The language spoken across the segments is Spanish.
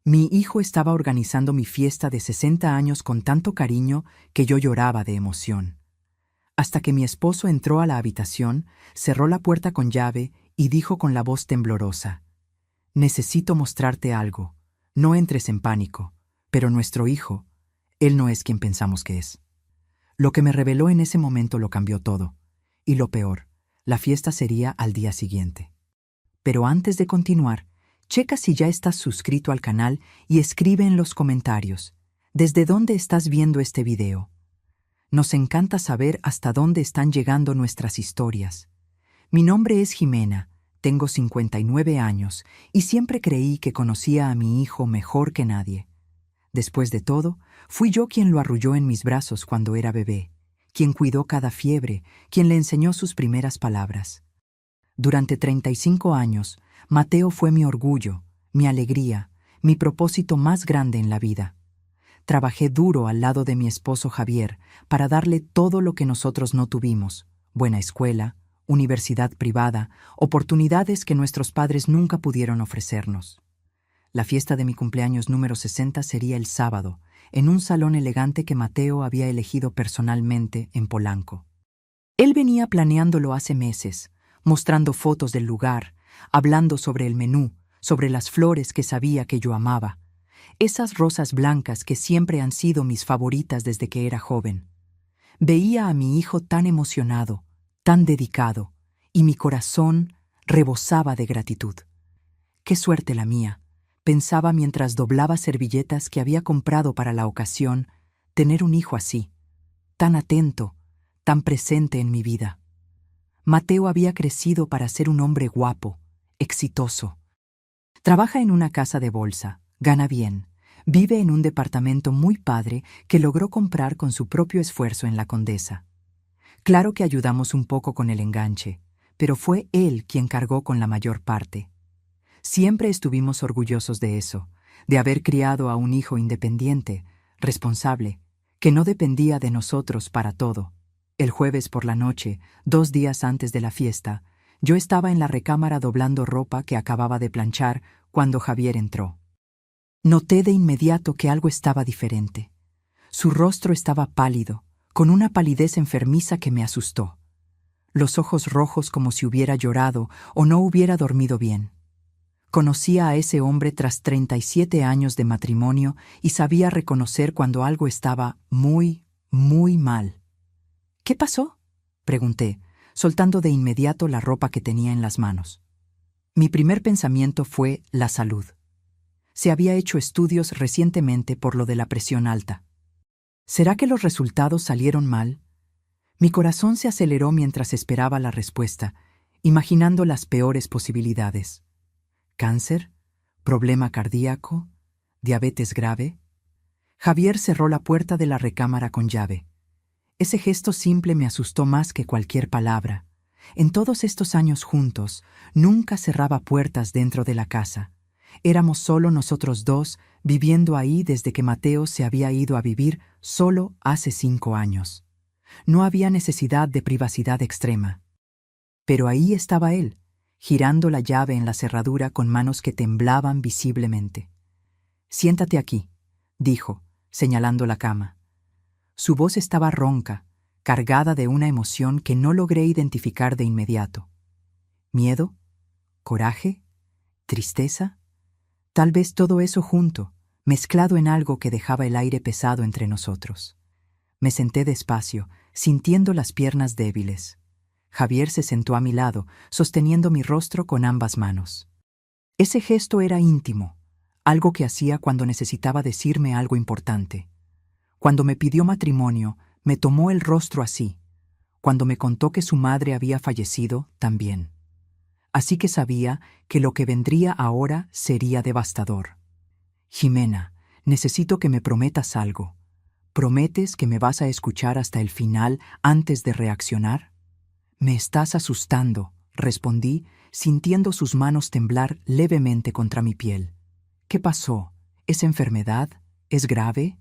Mi hijo estaba organizando mi fiesta de 60 años con tanto cariño que yo lloraba de emoción. Hasta que mi esposo entró a la habitación, cerró la puerta con llave y dijo con la voz temblorosa: «Necesito mostrarte algo. No entres en pánico, pero nuestro hijo, él no es quien pensamos que es». Lo que me reveló en ese momento lo cambió todo. Y lo peor, la fiesta sería al día siguiente. Pero antes de continuar, checa si ya estás suscrito al canal y escribe en los comentarios ¿desde dónde estás viendo este video? Nos encanta saber hasta dónde están llegando nuestras historias. Mi nombre es Jimena, tengo 59 años y siempre creí que conocía a mi hijo mejor que nadie. Después de todo, fui yo quien lo arrulló en mis brazos cuando era bebé, quien cuidó cada fiebre, quien le enseñó sus primeras palabras. Durante 35 años, Mateo fue mi orgullo, mi alegría, mi propósito más grande en la vida. Trabajé duro al lado de mi esposo Javier para darle todo lo que nosotros no tuvimos: buena escuela, universidad privada, oportunidades que nuestros padres nunca pudieron ofrecernos. La fiesta de mi cumpleaños número 60 sería el sábado, en un salón elegante que Mateo había elegido personalmente en Polanco. Él venía planeándolo hace meses, mostrando fotos del lugar, hablando sobre el menú, sobre las flores que sabía que yo amaba, esas rosas blancas que siempre han sido mis favoritas desde que era joven. Veía a mi hijo tan emocionado, tan dedicado, y mi corazón rebosaba de gratitud. ¡Qué suerte la mía!, pensaba mientras doblaba servilletas que había comprado para la ocasión, tener un hijo así, tan atento, tan presente en mi vida. Mateo había crecido para ser un hombre guapo, exitoso. Trabaja en una casa de bolsa, gana bien, vive en un departamento muy padre que logró comprar con su propio esfuerzo en la Condesa. Claro que ayudamos un poco con el enganche, pero fue él quien cargó con la mayor parte. Siempre estuvimos orgullosos de eso, de haber criado a un hijo independiente, responsable, que no dependía de nosotros para todo. El jueves por la noche, 2 días antes de la fiesta, yo estaba en la recámara doblando ropa que acababa de planchar cuando Javier entró. Noté de inmediato que algo estaba diferente. Su rostro estaba pálido, con una palidez enfermiza que me asustó. Los ojos rojos como si hubiera llorado o no hubiera dormido bien. Conocía a ese hombre tras 37 años de matrimonio y sabía reconocer cuando algo estaba muy, muy mal. «¿Qué pasó?», pregunté, soltando de inmediato la ropa que tenía en las manos. Mi primer pensamiento fue la salud. Se había hecho estudios recientemente por lo de la presión alta. ¿Será que los resultados salieron mal? Mi corazón se aceleró mientras esperaba la respuesta, imaginando las peores posibilidades. ¿Cáncer? ¿Problema cardíaco? ¿Diabetes grave? Javier cerró la puerta de la recámara con llave. Ese gesto simple me asustó más que cualquier palabra. En todos estos años juntos, nunca cerraba puertas dentro de la casa. Éramos solo nosotros dos, viviendo ahí desde que Mateo se había ido a vivir solo hace 5 años. No había necesidad de privacidad extrema. Pero ahí estaba él, girando la llave en la cerradura con manos que temblaban visiblemente. «Siéntate aquí», dijo, señalando la cama. Su voz estaba ronca, cargada de una emoción que no logré identificar de inmediato. ¿Miedo? ¿Coraje? ¿Tristeza? Tal vez todo eso junto, mezclado en algo que dejaba el aire pesado entre nosotros. Me senté despacio, sintiendo las piernas débiles. Javier se sentó a mi lado, sosteniendo mi rostro con ambas manos. Ese gesto era íntimo, algo que hacía cuando necesitaba decirme algo importante. Cuando me pidió matrimonio, me tomó el rostro así. Cuando me contó que su madre había fallecido, también. Así que sabía que lo que vendría ahora sería devastador. «Jimena, necesito que me prometas algo. ¿Prometes que me vas a escuchar hasta el final antes de reaccionar?» «Me estás asustando», respondí, sintiendo sus manos temblar levemente contra mi piel. «¿Qué pasó? ¿Es enfermedad? ¿Es grave?»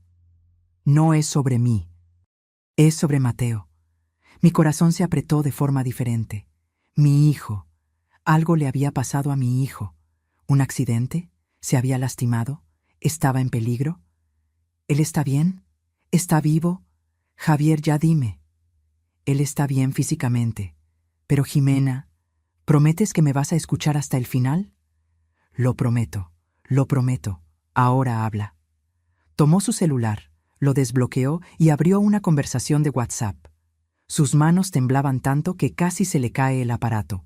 «No es sobre mí. Es sobre Mateo». Mi corazón se apretó de forma diferente. Mi hijo. Algo le había pasado a mi hijo. ¿Un accidente? ¿Se había lastimado? ¿Estaba en peligro? ¿Él está bien? ¿Está vivo? Javier, ya dime. Él está bien físicamente. Pero Jimena, ¿prometes que me vas a escuchar hasta el final? Lo prometo, lo prometo. Ahora habla. Tomó su celular, lo desbloqueó y abrió una conversación de WhatsApp. Sus manos temblaban tanto que casi se le cae el aparato.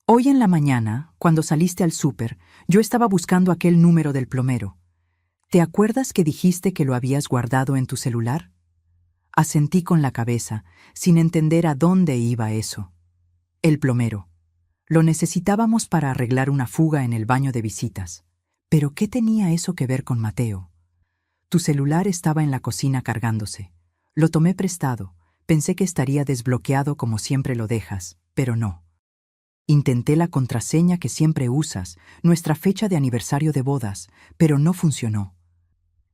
Hoy en la mañana, cuando saliste al súper, yo estaba buscando aquel número del plomero. ¿Te acuerdas que dijiste que lo habías guardado en tu celular? Asentí con la cabeza, sin entender a dónde iba eso. El plomero. Lo necesitábamos para arreglar una fuga en el baño de visitas. ¿Pero qué tenía eso que ver con Mateo? Tu celular estaba en la cocina cargándose. Lo tomé prestado. Pensé que estaría desbloqueado como siempre lo dejas, pero no. Intenté la contraseña que siempre usas, nuestra fecha de aniversario de bodas, pero no funcionó.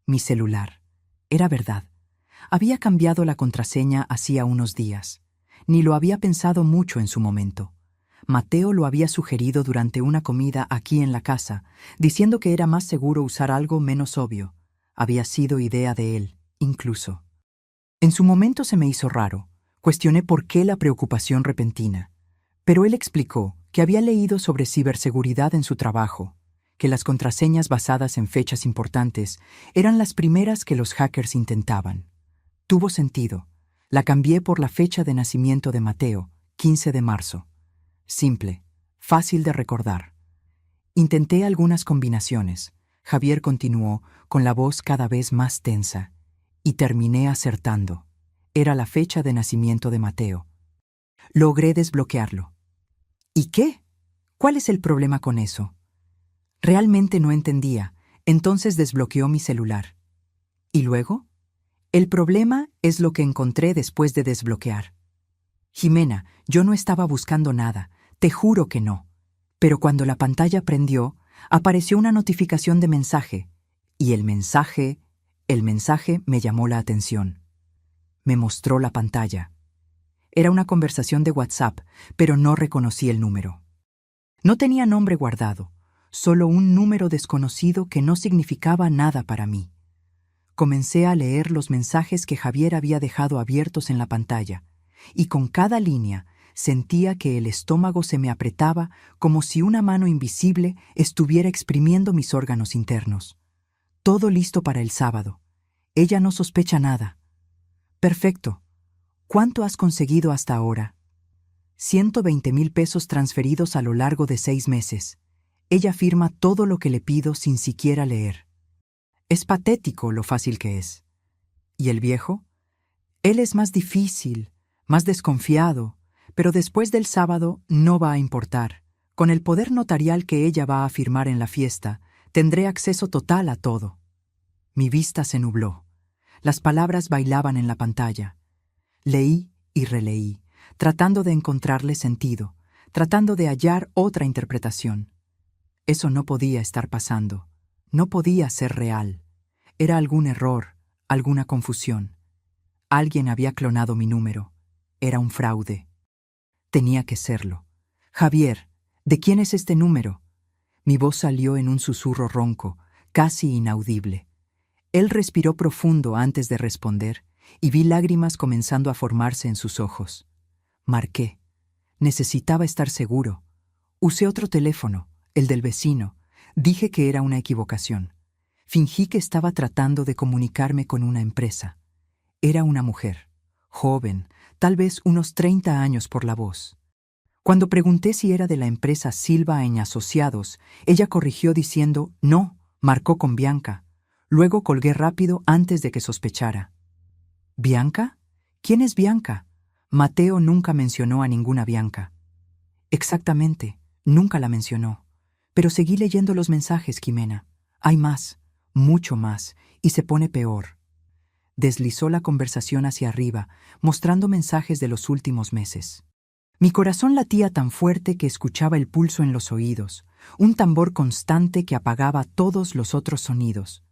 Mi celular. Era verdad. Había cambiado la contraseña hacía unos días. Ni lo había pensado mucho en su momento. Mateo lo había sugerido durante una comida aquí en la casa, diciendo que era más seguro usar algo menos obvio. Había sido idea de él, incluso. En su momento se me hizo raro. Cuestioné por qué la preocupación repentina. Pero él explicó que había leído sobre ciberseguridad en su trabajo, que las contraseñas basadas en fechas importantes eran las primeras que los hackers intentaban. Tuvo sentido. La cambié por la fecha de nacimiento de Mateo, 15 de marzo. Simple, fácil de recordar. Intenté algunas combinaciones. Javier continuó, con la voz cada vez más tensa, y terminé acertando. Era la fecha de nacimiento de Mateo. Logré desbloquearlo. ¿Y qué? ¿Cuál es el problema con eso? Realmente no entendía, entonces desbloqueó mi celular. ¿Y luego? El problema es lo que encontré después de desbloquear. Jimena, yo no estaba buscando nada, te juro que no. Pero cuando la pantalla prendió, apareció una notificación de mensaje, y el mensaje me llamó la atención. Me mostró la pantalla. Era una conversación de WhatsApp, pero no reconocí el número. No tenía nombre guardado, solo un número desconocido que no significaba nada para mí. Comencé a leer los mensajes que Javier había dejado abiertos en la pantalla, y con cada línea sentía que el estómago se me apretaba como si una mano invisible estuviera exprimiendo mis órganos internos. Todo listo para el sábado. Ella no sospecha nada. Perfecto. ¿Cuánto has conseguido hasta ahora? 120,000 pesos transferidos a lo largo de 6 meses. Ella firma todo lo que le pido sin siquiera leer. Es patético lo fácil que es. ¿Y el viejo? Él es más difícil, más desconfiado, pero después del sábado no va a importar. Con el poder notarial que ella va a firmar en la fiesta, tendré acceso total a todo. Mi vista se nubló. Las palabras bailaban en la pantalla. Leí y releí, tratando de encontrarle sentido, tratando de hallar otra interpretación. Eso no podía estar pasando. No podía ser real. Era algún error, alguna confusión. Alguien había clonado mi número. Era un fraude. Tenía que serlo. Javier, ¿de quién es este número? Mi voz salió en un susurro ronco, casi inaudible. Él respiró profundo antes de responder, y vi lágrimas comenzando a formarse en sus ojos. Marqué. Necesitaba estar seguro. Usé otro teléfono, el del vecino. Dije que era una equivocación. Fingí que estaba tratando de comunicarme con una empresa. Era una mujer, joven, tal vez unos 30 años por la voz. Cuando pregunté si era de la empresa Silva & Asociados, ella corrigió diciendo, no, marcó con Bianca. Luego colgué rápido antes de que sospechara. ¿Bianca? ¿Quién es Bianca? Mateo nunca mencionó a ninguna Bianca. Exactamente, nunca la mencionó. Pero seguí leyendo los mensajes, Jimena. Hay más, mucho más, y se pone peor. Deslizó la conversación hacia arriba, mostrando mensajes de los últimos meses. Mi corazón latía tan fuerte que escuchaba el pulso en los oídos, un tambor constante que apagaba todos los otros sonidos.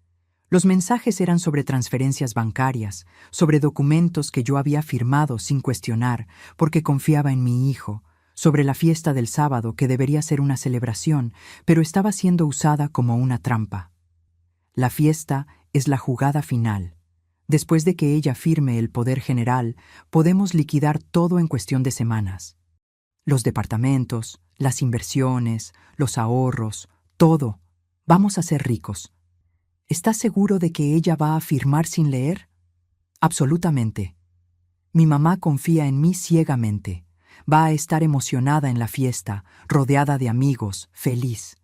Los mensajes eran sobre transferencias bancarias, sobre documentos que yo había firmado sin cuestionar porque confiaba en mi hijo, sobre la fiesta del sábado que debería ser una celebración, pero estaba siendo usada como una trampa. La fiesta es la jugada final. Después de que ella firme el poder general, podemos liquidar todo en cuestión de semanas. Los departamentos, las inversiones, los ahorros, todo. Vamos a ser ricos. ¿Estás seguro de que ella va a firmar sin leer? Absolutamente. Mi mamá confía en mí ciegamente. Va a estar emocionada en la fiesta, rodeada de amigos, feliz.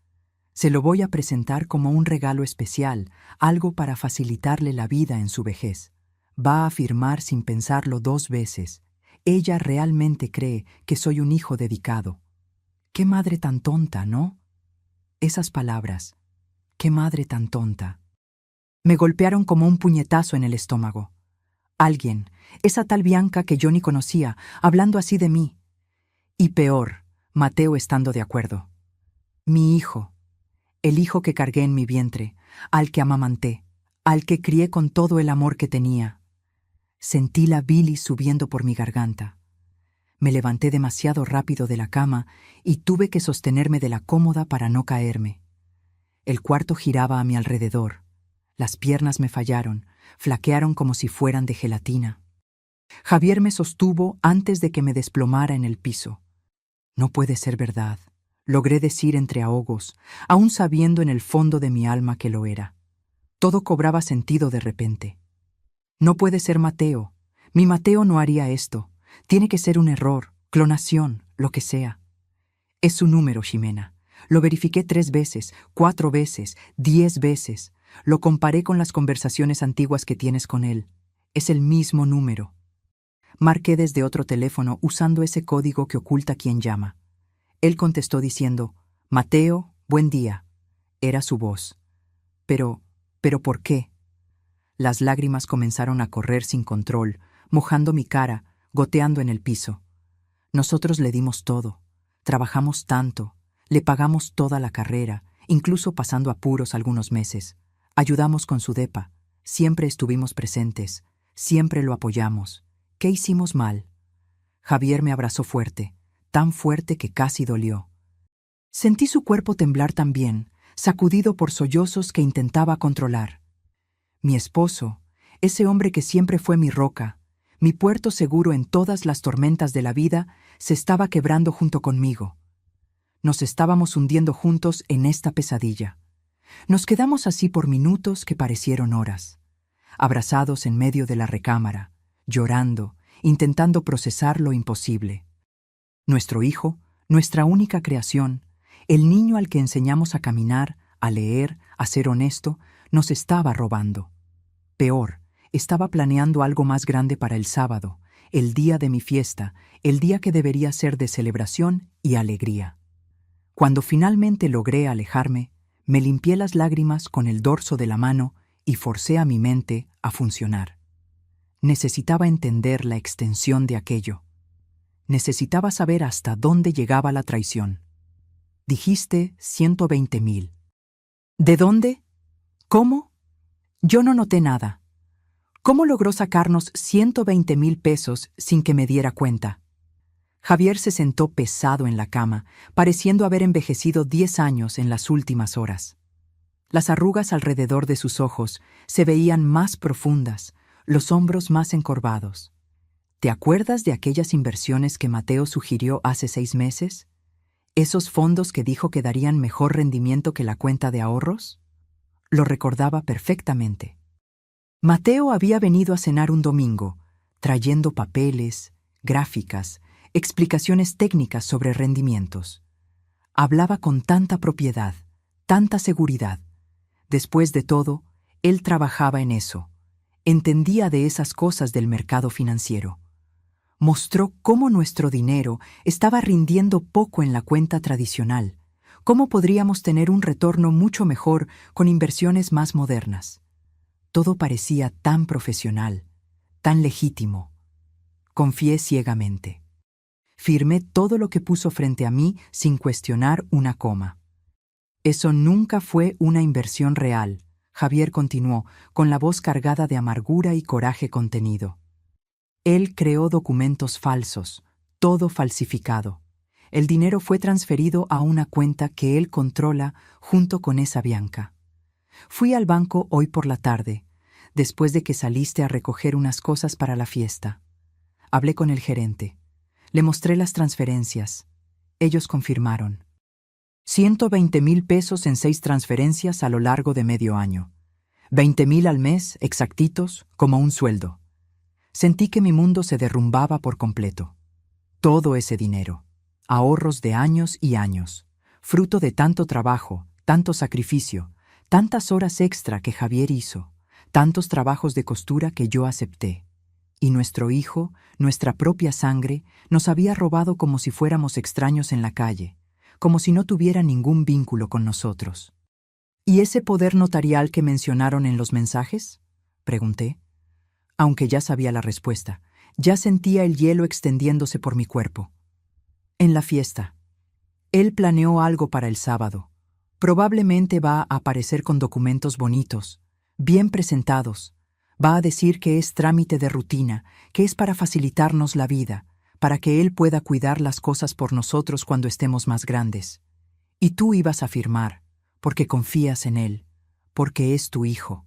Se lo voy a presentar como un regalo especial, algo para facilitarle la vida en su vejez. Va a firmar sin pensarlo 2 veces. Ella realmente cree que soy un hijo dedicado. ¡Qué madre tan tonta!, ¿no? Esas palabras. ¡Qué madre tan tonta! Me golpearon como un puñetazo en el estómago. Alguien, esa tal Bianca que yo ni conocía, hablando así de mí. Y peor, Mateo estando de acuerdo. Mi hijo, el hijo que cargué en mi vientre, al que amamanté, al que crié con todo el amor que tenía. Sentí la bilis subiendo por mi garganta. Me levanté demasiado rápido de la cama y tuve que sostenerme de la cómoda para no caerme. El cuarto giraba a mi alrededor. Las piernas me fallaron, flaquearon como si fueran de gelatina. Javier me sostuvo antes de que me desplomara en el piso. No puede ser verdad, logré decir entre ahogos, aún sabiendo en el fondo de mi alma que lo era. Todo cobraba sentido de repente. No puede ser Mateo. Mi Mateo no haría esto. Tiene que ser un error, clonación, lo que sea. Es su número, Ximena. Lo verifiqué 3 veces, 4 veces, 10 veces. Lo comparé con las conversaciones antiguas que tienes con él. Es el mismo número. Marqué desde otro teléfono usando ese código que oculta quien llama. Él contestó diciendo, «Mateo, buen día». Era su voz. «¿Pero por qué?» Las lágrimas comenzaron a correr sin control, mojando mi cara, goteando en el piso. Nosotros le dimos todo. Trabajamos tanto. Le pagamos toda la carrera, incluso pasando apuros algunos meses. Ayudamos con su depa. Siempre estuvimos presentes. Siempre lo apoyamos. ¿Qué hicimos mal? Javier me abrazó fuerte, tan fuerte que casi dolió. Sentí su cuerpo temblar también, sacudido por sollozos que intentaba controlar. Mi esposo, ese hombre que siempre fue mi roca, mi puerto seguro en todas las tormentas de la vida, se estaba quebrando junto conmigo. Nos estábamos hundiendo juntos en esta pesadilla. Nos quedamos así por minutos que parecieron horas, abrazados en medio de la recámara, llorando, intentando procesar lo imposible. Nuestro hijo, nuestra única creación, el niño al que enseñamos a caminar, a leer, a ser honesto, nos estaba robando. Peor, estaba planeando algo más grande para el sábado, el día de mi fiesta, el día que debería ser de celebración y alegría. Cuando finalmente logré alejarme, me limpié las lágrimas con el dorso de la mano y forcé a mi mente a funcionar. Necesitaba entender la extensión de aquello. Necesitaba saber hasta dónde llegaba la traición. Dijiste 120,000. ¿De dónde? ¿Cómo? Yo no noté nada. ¿Cómo logró sacarnos 120,000 pesos sin que me diera cuenta? Javier se sentó pesado en la cama, pareciendo haber envejecido 10 años en las últimas horas. Las arrugas alrededor de sus ojos se veían más profundas, los hombros más encorvados. ¿Te acuerdas de aquellas inversiones que Mateo sugirió hace 6 meses? ¿Esos fondos que dijo que darían mejor rendimiento que la cuenta de ahorros? Lo recordaba perfectamente. Mateo había venido a cenar un domingo, trayendo papeles, gráficas, explicaciones técnicas sobre rendimientos. Hablaba con tanta propiedad, tanta seguridad. Después de todo, él trabajaba en eso. Entendía de esas cosas del mercado financiero. Mostró cómo nuestro dinero estaba rindiendo poco en la cuenta tradicional, cómo podríamos tener un retorno mucho mejor con inversiones más modernas. Todo parecía tan profesional, tan legítimo. Confié ciegamente. Firmé todo lo que puso frente a mí sin cuestionar una coma. Eso nunca fue una inversión real, Javier continuó, con la voz cargada de amargura y coraje contenido. Él creó documentos falsos, todo falsificado. El dinero fue transferido a una cuenta que él controla junto con esa Bianca. Fui al banco hoy por la tarde, después de que saliste a recoger unas cosas para la fiesta. Hablé con el gerente. Le mostré las transferencias. Ellos confirmaron. 120,000 pesos en 6 transferencias a lo largo de medio año. 20,000 al mes, exactitos, como un sueldo. Sentí que mi mundo se derrumbaba por completo. Todo ese dinero, ahorros de años y años, fruto de tanto trabajo, tanto sacrificio, tantas horas extra que Javier hizo, tantos trabajos de costura que yo acepté. Y nuestro hijo, nuestra propia sangre, nos había robado como si fuéramos extraños en la calle, como si no tuviera ningún vínculo con nosotros. ¿Y ese poder notarial que mencionaron en los mensajes?, pregunté. Aunque ya sabía la respuesta, ya sentía el hielo extendiéndose por mi cuerpo. En la fiesta. Él planeó algo para el sábado. Probablemente va a aparecer con documentos bonitos, bien presentados. Va a decir que es trámite de rutina, que es para facilitarnos la vida, para que él pueda cuidar las cosas por nosotros cuando estemos más grandes. Y tú ibas a firmar, porque confías en él, porque es tu hijo.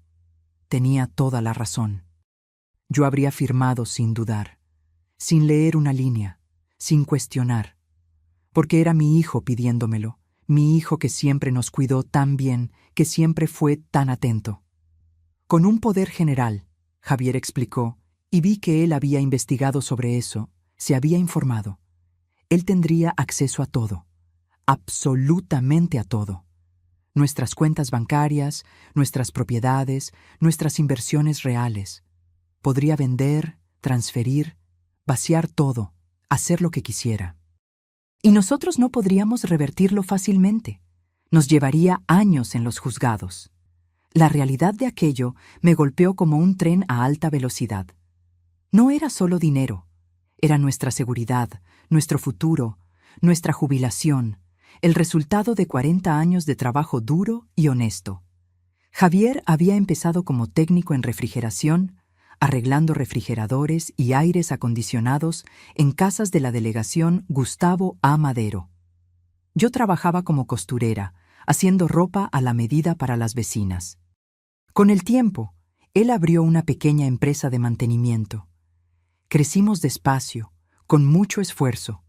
Tenía toda la razón. Yo habría firmado sin dudar, sin leer una línea, sin cuestionar, porque era mi hijo pidiéndomelo, mi hijo que siempre nos cuidó tan bien, que siempre fue tan atento. Con un poder general, Javier explicó, y vi que él había investigado sobre eso, se había informado. Él tendría acceso a todo, absolutamente a todo. Nuestras cuentas bancarias, nuestras propiedades, nuestras inversiones reales. Podría vender, transferir, vaciar todo, hacer lo que quisiera. Y nosotros no podríamos revertirlo fácilmente. Nos llevaría años en los juzgados. La realidad de aquello me golpeó como un tren a alta velocidad. No era solo dinero, era nuestra seguridad, nuestro futuro, nuestra jubilación, el resultado de 40 años de trabajo duro y honesto. Javier había empezado como técnico en refrigeración, arreglando refrigeradores y aires acondicionados en casas de la delegación Gustavo A. Madero. Yo trabajaba como costurera, haciendo ropa a la medida para las vecinas. Con el tiempo, él abrió una pequeña empresa de mantenimiento. Crecimos despacio, con mucho esfuerzo.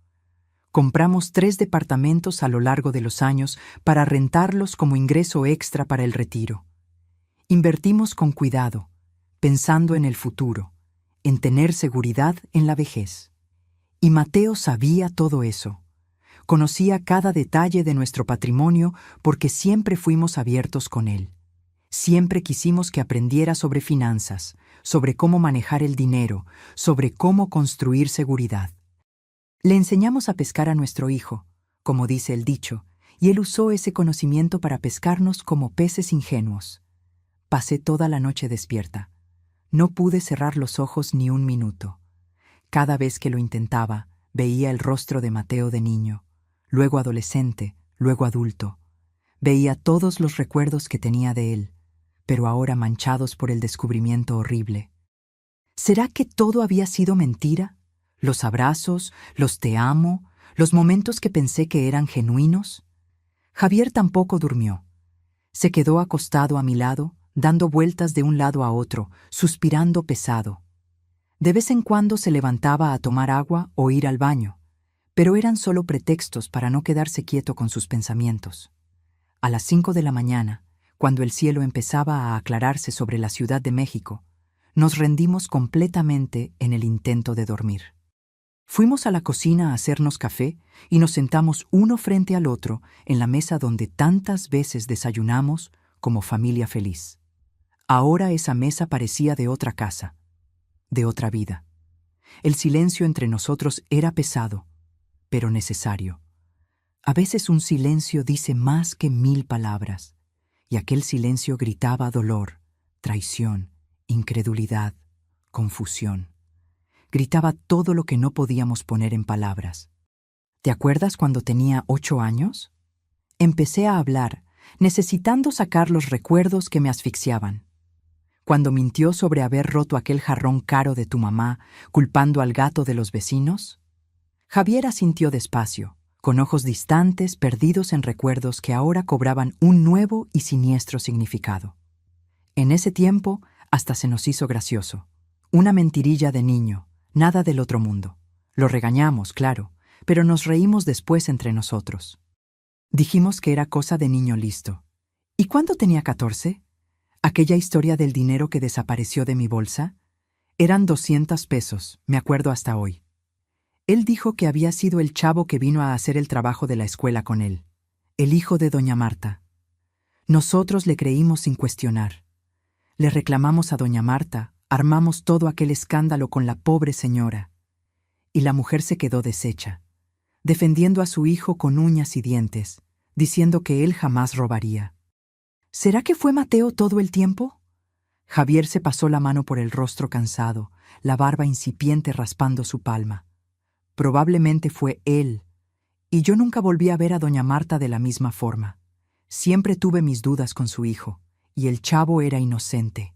Compramos 3 departamentos a lo largo de los años para rentarlos como ingreso extra para el retiro. Invertimos con cuidado, pensando en el futuro, en tener seguridad en la vejez. Y Mateo sabía todo eso. Conocía cada detalle de nuestro patrimonio porque siempre fuimos abiertos con él. Siempre quisimos que aprendiera sobre finanzas, sobre cómo manejar el dinero, sobre cómo construir seguridad. Le enseñamos a pescar a nuestro hijo, como dice el dicho, y él usó ese conocimiento para pescarnos como peces ingenuos. Pasé toda la noche despierta. No pude cerrar los ojos ni un minuto. Cada vez que lo intentaba, veía el rostro de Mateo de niño, luego adolescente, luego adulto. Veía todos los recuerdos que tenía de él, pero ahora manchados por el descubrimiento horrible. ¿Será que todo había sido mentira? ¿Los abrazos, los te amo, los momentos que pensé que eran genuinos? Javier tampoco durmió. Se quedó acostado a mi lado, dando vueltas de un lado a otro, suspirando pesado. De vez en cuando se levantaba a tomar agua o ir al baño, pero eran solo pretextos para no quedarse quieto con sus pensamientos. A las 5 de la mañana, cuando el cielo empezaba a aclararse sobre la Ciudad de México, nos rendimos completamente en el intento de dormir. Fuimos a la cocina a hacernos café y nos sentamos uno frente al otro en la mesa donde tantas veces desayunamos como familia feliz. Ahora esa mesa parecía de otra casa, de otra vida. El silencio entre nosotros era pesado, pero necesario. A veces un silencio dice más que 1000 palabras, y aquel silencio gritaba dolor, traición, incredulidad, confusión. Gritaba todo lo que no podíamos poner en palabras. ¿Te acuerdas cuando tenía 8 años? Empecé a hablar, necesitando sacar los recuerdos que me asfixiaban. Cuando mintió sobre haber roto aquel jarrón caro de tu mamá, culpando al gato de los vecinos. Javier asintió despacio, con ojos distantes, perdidos en recuerdos que ahora cobraban un nuevo y siniestro significado. En ese tiempo, hasta se nos hizo gracioso. Una mentirilla de niño, nada del otro mundo. Lo regañamos, claro, pero nos reímos después entre nosotros. Dijimos que era cosa de niño listo. ¿Y cuándo tenía 14? Aquella historia del dinero que desapareció de mi bolsa. Eran 200 pesos, me acuerdo hasta hoy. Él dijo que había sido el chavo que vino a hacer el trabajo de la escuela con él, el hijo de doña Marta. Nosotros le creímos sin cuestionar. Le reclamamos a doña Marta, armamos todo aquel escándalo con la pobre señora. Y la mujer se quedó deshecha, defendiendo a su hijo con uñas y dientes, diciendo que él jamás robaría. ¿Será que fue Mateo todo el tiempo? Javier se pasó la mano por el rostro cansado, la barba incipiente raspando su palma. Probablemente fue él, y yo nunca volví a ver a doña Marta de la misma forma. Siempre tuve mis dudas con su hijo, y el chavo era inocente.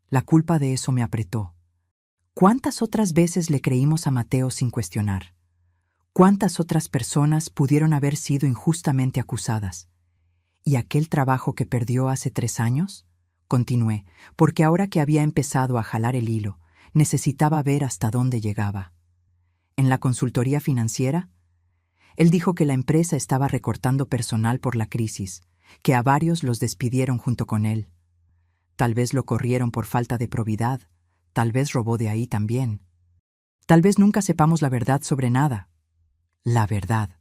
La culpa de eso me apretó. ¿Cuántas otras veces le creímos a Mateo sin cuestionar? ¿Cuántas otras personas pudieron haber sido injustamente acusadas? ¿Y aquel trabajo que perdió hace 3 años? Continué, porque ahora que había empezado a jalar el hilo, necesitaba ver hasta dónde llegaba. ¿En la consultoría financiera? Él dijo que la empresa estaba recortando personal por la crisis, que a varios los despidieron junto con él. Tal vez lo corrieron por falta de probidad, tal vez robó de ahí también. Tal vez nunca sepamos la verdad sobre nada. La verdad.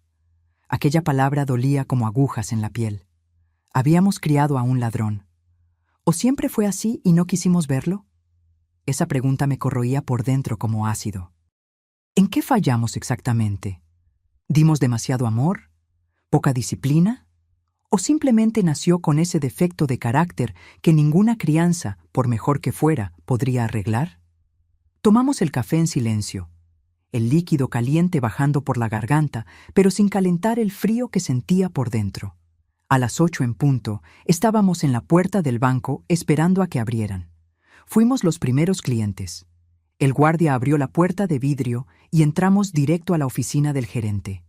Aquella palabra dolía como agujas en la piel. Habíamos criado a un ladrón. ¿O siempre fue así y no quisimos verlo? Esa pregunta me corroía por dentro como ácido. ¿En qué fallamos exactamente? ¿Dimos demasiado amor? ¿Poca disciplina? ¿O simplemente nació con ese defecto de carácter que ninguna crianza, por mejor que fuera, podría arreglar? Tomamos el café en silencio, el líquido caliente bajando por la garganta, pero sin calentar el frío que sentía por dentro. A las 8 en punto, estábamos en la puerta del banco esperando a que abrieran. Fuimos los primeros clientes. El guardia abrió la puerta de vidrio y entramos directo a la oficina del gerente.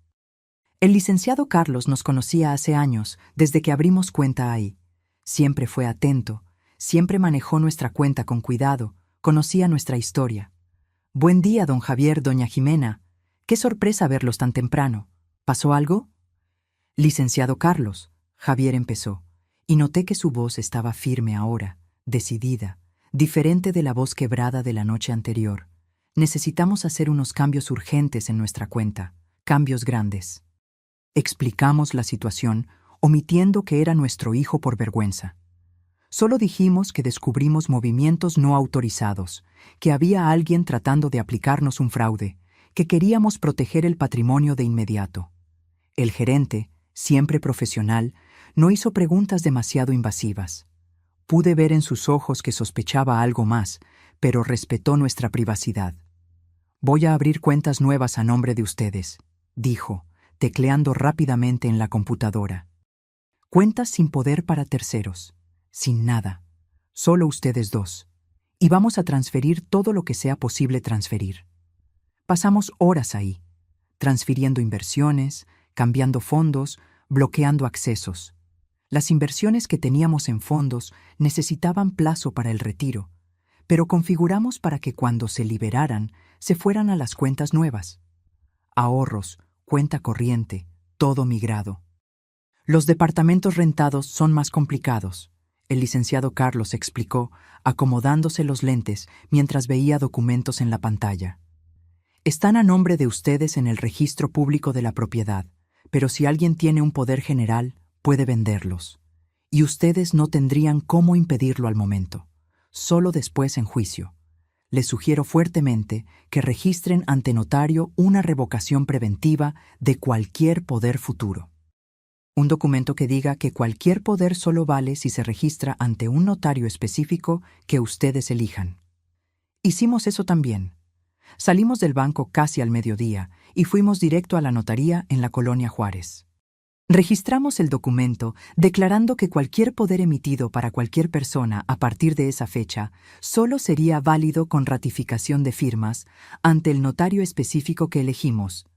El licenciado Carlos nos conocía hace años, desde que abrimos cuenta ahí. Siempre fue atento, siempre manejó nuestra cuenta con cuidado, conocía nuestra historia. Buen día, don Javier, doña Jimena. Qué sorpresa verlos tan temprano. ¿Pasó algo? Licenciado Carlos, Javier empezó, y noté que su voz estaba firme ahora, decidida, diferente de la voz quebrada de la noche anterior. Necesitamos hacer unos cambios urgentes en nuestra cuenta, cambios grandes. Explicamos la situación, omitiendo que era nuestro hijo por vergüenza. Solo dijimos que descubrimos movimientos no autorizados, que había alguien tratando de aplicarnos un fraude, que queríamos proteger el patrimonio de inmediato. El gerente, siempre profesional, no hizo preguntas demasiado invasivas. Pude ver en sus ojos que sospechaba algo más, pero respetó nuestra privacidad. «Voy a abrir cuentas nuevas a nombre de ustedes», dijo, tecleando rápidamente en la computadora. «Cuentas sin poder para terceros, sin nada, solo ustedes dos. Y vamos a transferir todo lo que sea posible transferir». Pasamos horas ahí, transfiriendo inversiones, cambiando fondos, bloqueando accesos. Las inversiones que teníamos en fondos necesitaban plazo para el retiro, pero configuramos para que cuando se liberaran, se fueran a las cuentas nuevas. Ahorros, cuenta corriente, todo migrado. Los departamentos rentados son más complicados, el licenciado Carlos explicó, acomodándose los lentes mientras veía documentos en la pantalla. Están a nombre de ustedes en el registro público de la propiedad, pero si alguien tiene un poder general, puede venderlos. Y ustedes no tendrían cómo impedirlo al momento, solo después en juicio. Les sugiero fuertemente que registren ante notario una revocación preventiva de cualquier poder futuro. Un documento que diga que cualquier poder solo vale si se registra ante un notario específico que ustedes elijan. Hicimos eso también. Salimos del banco casi al mediodía y fuimos directo a la notaría en la Colonia Juárez. Registramos el documento declarando que cualquier poder emitido para cualquier persona a partir de esa fecha solo sería válido con ratificación de firmas ante el notario específico que elegimos,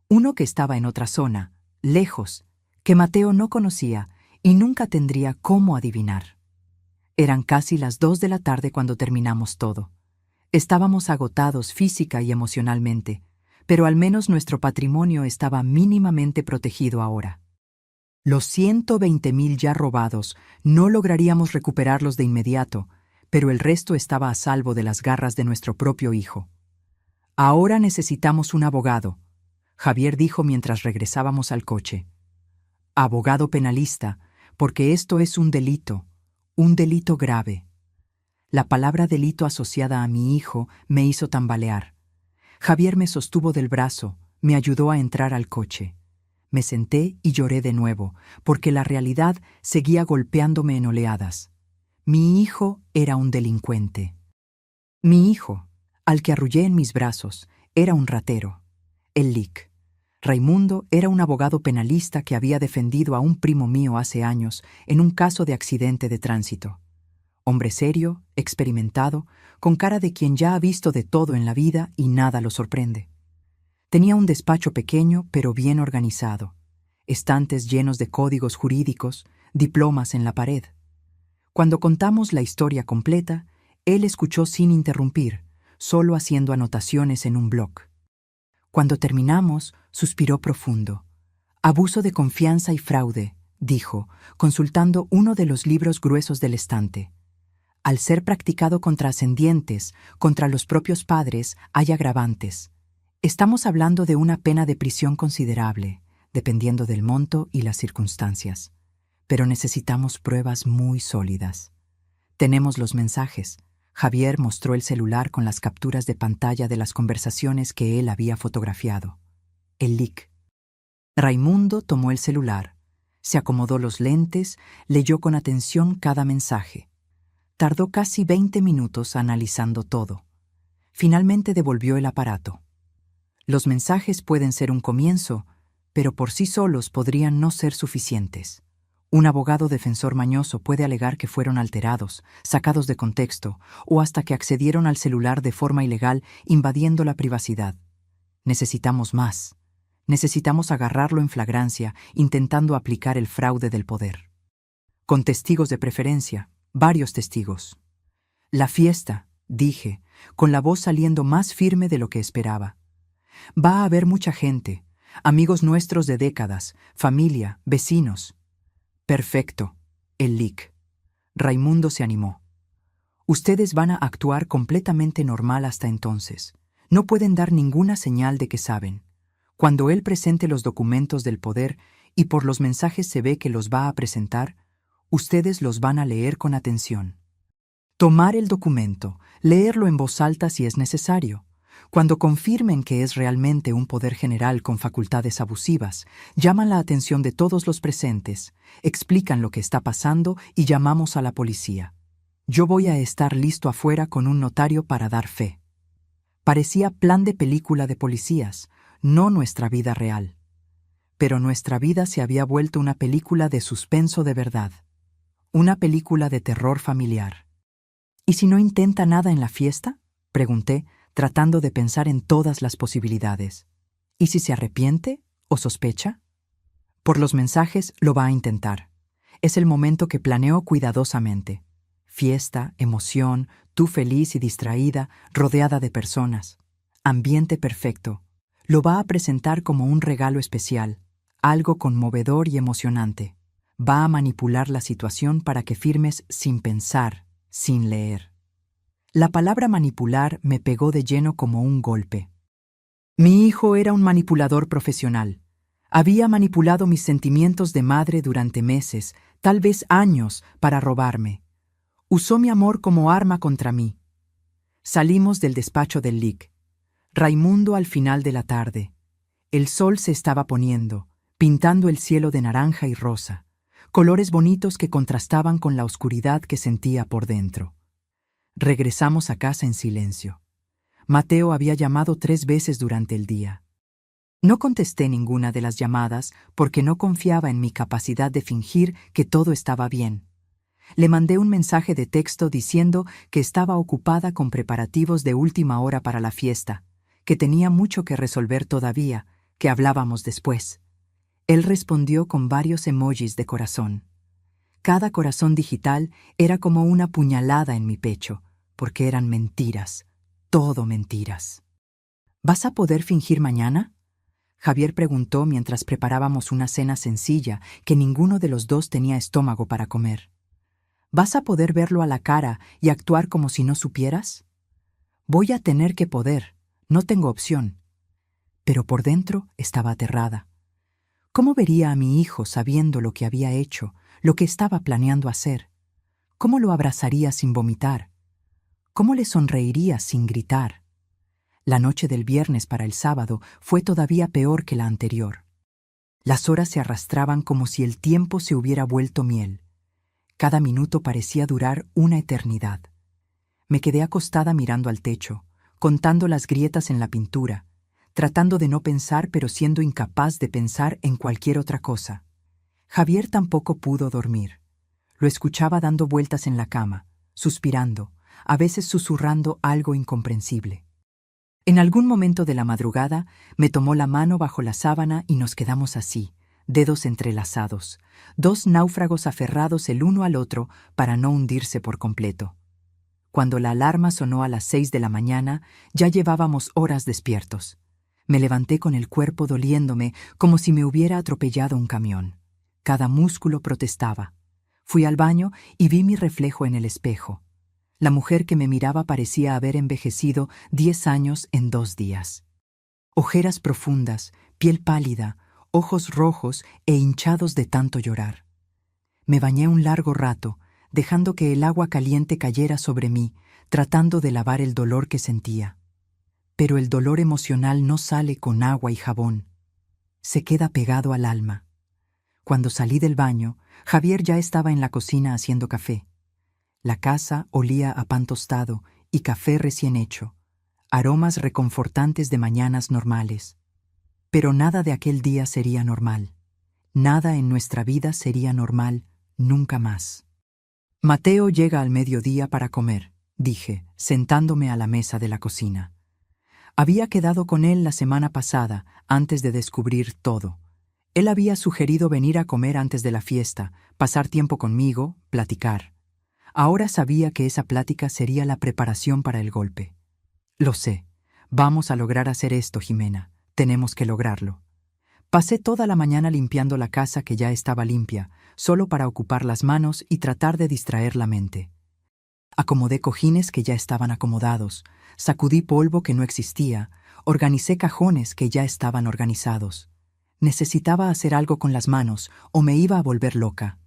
Uno que estaba en otra zona, lejos, que Mateo no conocía y nunca tendría cómo adivinar. Eran casi las 2 de la tarde cuando terminamos todo. Estábamos agotados física y emocionalmente, pero al menos nuestro patrimonio estaba mínimamente protegido ahora. Los 120,000 ya robados no lograríamos recuperarlos de inmediato, pero el resto estaba a salvo de las garras de nuestro propio hijo. Ahora necesitamos un abogado, Javier dijo mientras regresábamos al coche. Abogado penalista, porque esto es un delito grave. La palabra delito asociada a mi hijo me hizo tambalear. Javier me sostuvo del brazo, me ayudó a entrar al coche. Me senté y lloré de nuevo, porque la realidad seguía golpeándome en oleadas. Mi hijo era un delincuente. Mi hijo, al que arrullé en mis brazos, era un ratero, el Lic. Raimundo era un abogado penalista que había defendido a un primo mío hace años en un caso de accidente de tránsito. Hombre serio, experimentado, con cara de quien ya ha visto de todo en la vida y nada lo sorprende. Tenía un despacho pequeño pero bien organizado, estantes llenos de códigos jurídicos, diplomas en la pared. Cuando contamos la historia completa, él escuchó sin interrumpir, solo haciendo anotaciones en un bloc. Cuando terminamos, suspiró profundo. Abuso de confianza y fraude, dijo, consultando uno de los libros gruesos del estante. Al ser practicado contra ascendientes, contra los propios padres, hay agravantes. Estamos hablando de una pena de prisión considerable, dependiendo del monto y las circunstancias. Pero necesitamos pruebas muy sólidas. Tenemos los mensajes. Javier mostró el celular con las capturas de pantalla de las conversaciones que él había fotografiado. El Lic. Raimundo tomó el celular, se acomodó los lentes, leyó con atención cada mensaje. Tardó casi 20 minutos analizando todo. Finalmente devolvió el aparato. Los mensajes pueden ser un comienzo, pero por sí solos podrían no ser suficientes. Un abogado defensor mañoso puede alegar que fueron alterados, sacados de contexto, o hasta que accedieron al celular de forma ilegal, invadiendo la privacidad. Necesitamos más. Necesitamos agarrarlo en flagrancia, intentando aplicar el fraude del poder. Con testigos de preferencia, varios testigos. La fiesta, dije, con la voz saliendo más firme de lo que esperaba. Va a haber mucha gente, amigos nuestros de décadas, familia, vecinos. Perfecto, el Lic. Raimundo se animó. Ustedes van a actuar completamente normal hasta entonces. No pueden dar ninguna señal de que saben. Cuando él presente los documentos del poder, y por los mensajes se ve que los va a presentar, ustedes los van a leer con atención. Tomar el documento, leerlo en voz alta si es necesario. Cuando confirmen que es realmente un poder general con facultades abusivas, llaman la atención de todos los presentes, explican lo que está pasando y llamamos a la policía. Yo voy a estar listo afuera con un notario para dar fe. Parecía plan de película de policías, no nuestra vida real. Pero nuestra vida se había vuelto una película de suspenso de verdad, una película de terror familiar. ¿Y si no intenta nada en la fiesta?, pregunté, tratando de pensar en todas las posibilidades. ¿Y si se arrepiente o sospecha? Por los mensajes lo va a intentar. Es el momento que planeó cuidadosamente. Fiesta, emoción, tú feliz y distraída, rodeada de personas. Ambiente perfecto. Lo va a presentar como un regalo especial, algo conmovedor y emocionante. Va a manipular la situación para que firmes sin pensar, sin leer. La palabra manipular me pegó de lleno como un golpe. Mi hijo era un manipulador profesional. Había manipulado mis sentimientos de madre durante meses, tal vez años, para robarme. Usó mi amor como arma contra mí. Salimos del despacho del Lic. Raimundo al final de la tarde. El sol se estaba poniendo, pintando el cielo de naranja y rosa, colores bonitos que contrastaban con la oscuridad que sentía por dentro. Regresamos a casa en silencio. Mateo había llamado 3 veces durante el día. No contesté ninguna de las llamadas porque no confiaba en mi capacidad de fingir que todo estaba bien. Le mandé un mensaje de texto diciendo que estaba ocupada con preparativos de última hora para la fiesta, que tenía mucho que resolver todavía, que hablábamos después. Él respondió con varios emojis de corazón. Cada corazón digital era como una puñalada en mi pecho, porque eran mentiras, todo mentiras. ¿Vas a poder fingir mañana?, Javier preguntó mientras preparábamos una cena sencilla que ninguno de los dos tenía estómago para comer. ¿Vas a poder verlo a la cara y actuar como si no supieras? Voy a tener que poder, no tengo opción. Pero por dentro estaba aterrada. ¿Cómo vería a mi hijo sabiendo lo que había hecho, lo que estaba planeando hacer? ¿Cómo lo abrazaría sin vomitar? ¿Cómo le sonreiría sin gritar? La noche del viernes para el sábado fue todavía peor que la anterior. Las horas se arrastraban como si el tiempo se hubiera vuelto miel. Cada minuto parecía durar una eternidad. Me quedé acostada mirando al techo, contando las grietas en la pintura, tratando de no pensar pero siendo incapaz de pensar en cualquier otra cosa. Javier tampoco pudo dormir. Lo escuchaba dando vueltas en la cama, suspirando, a veces susurrando algo incomprensible. En algún momento de la madrugada me tomó la mano bajo la sábana y nos quedamos así, dedos entrelazados, dos náufragos aferrados el uno al otro para no hundirse por completo. Cuando la alarma sonó a las 6 de la mañana, ya llevábamos horas despiertos. Me levanté con el cuerpo doliéndome como si me hubiera atropellado un camión. Cada músculo protestaba. Fui al baño y vi mi reflejo en el espejo. La mujer que me miraba parecía haber envejecido 10 años en 2 días. Ojeras profundas, piel pálida, ojos rojos e hinchados de tanto llorar. Me bañé un largo rato, dejando que el agua caliente cayera sobre mí, tratando de lavar el dolor que sentía. Pero el dolor emocional no sale con agua y jabón. Se queda pegado al alma. Cuando salí del baño, Javier ya estaba en la cocina haciendo café. La casa olía a pan tostado y café recién hecho, aromas reconfortantes de mañanas normales. Pero nada de aquel día sería normal. Nada en nuestra vida sería normal nunca más. Mateo llega al mediodía para comer, dije, sentándome a la mesa de la cocina. Había quedado con él la semana pasada, antes de descubrir todo. Él había sugerido venir a comer antes de la fiesta, pasar tiempo conmigo, platicar. Ahora sabía que esa plática sería la preparación para el golpe. Lo sé. Vamos a lograr hacer esto, Jimena. Tenemos que lograrlo. Pasé toda la mañana limpiando la casa que ya estaba limpia, solo para ocupar las manos y tratar de distraer la mente. Acomodé cojines que ya estaban acomodados, sacudí polvo que no existía, organicé cajones que ya estaban organizados. Necesitaba hacer algo con las manos o me iba a volver loca.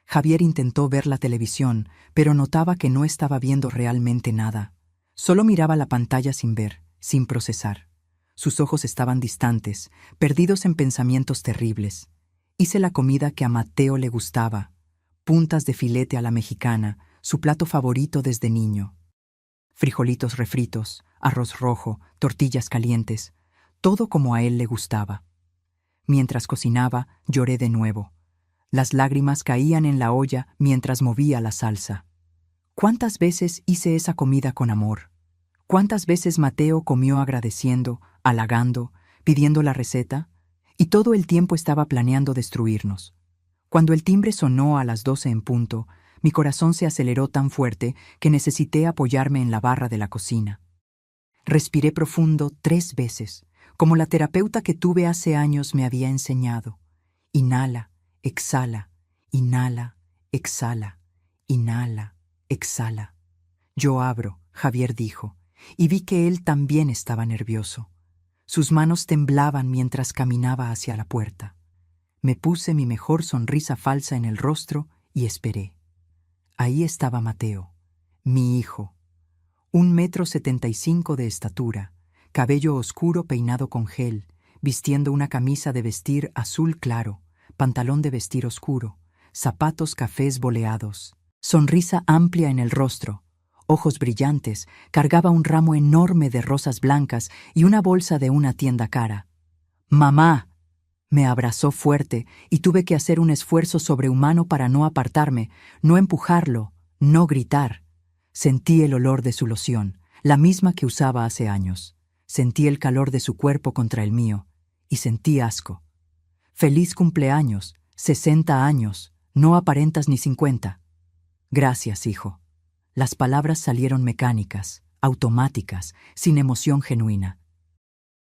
Javier intentó ver la televisión, pero notaba que no estaba viendo realmente nada. Solo miraba la pantalla sin ver, sin procesar. Sus ojos estaban distantes, perdidos en pensamientos terribles. Hice la comida que a Mateo le gustaba. Puntas de filete a la mexicana, su plato favorito desde niño. Frijolitos refritos, arroz rojo, tortillas calientes, todo como a él le gustaba. Mientras cocinaba, lloré de nuevo. Las lágrimas caían en la olla mientras movía la salsa. ¿Cuántas veces hice esa comida con amor? ¿Cuántas veces Mateo comió agradeciendo, halagando, pidiendo la receta? Y todo el tiempo estaba planeando destruirnos. Cuando el timbre sonó a las 12 en punto, mi corazón se aceleró tan fuerte que necesité apoyarme en la barra de la cocina. Respiré profundo 3 veces, como la terapeuta que tuve hace años me había enseñado. Inhala. Exhala, inhala, exhala, inhala, exhala. Yo abro, Javier dijo, y vi que él también estaba nervioso. Sus manos temblaban mientras caminaba hacia la puerta. Me puse mi mejor sonrisa falsa en el rostro y esperé. Ahí estaba Mateo, mi hijo. 1,75 m de estatura, cabello oscuro peinado con gel, vistiendo una camisa de vestir azul claro, pantalón de vestir oscuro, zapatos cafés boleados, sonrisa amplia en el rostro, ojos brillantes, cargaba un ramo enorme de rosas blancas y una bolsa de una tienda cara. ¡Mamá! Me abrazó fuerte y tuve que hacer un esfuerzo sobrehumano para no apartarme, no empujarlo, no gritar. Sentí el olor de su loción, la misma que usaba hace años. Sentí el calor de su cuerpo contra el mío, y sentí asco. «Feliz cumpleaños, 60 años, no aparentas ni 50. Gracias, hijo». Las palabras salieron mecánicas, automáticas, sin emoción genuina.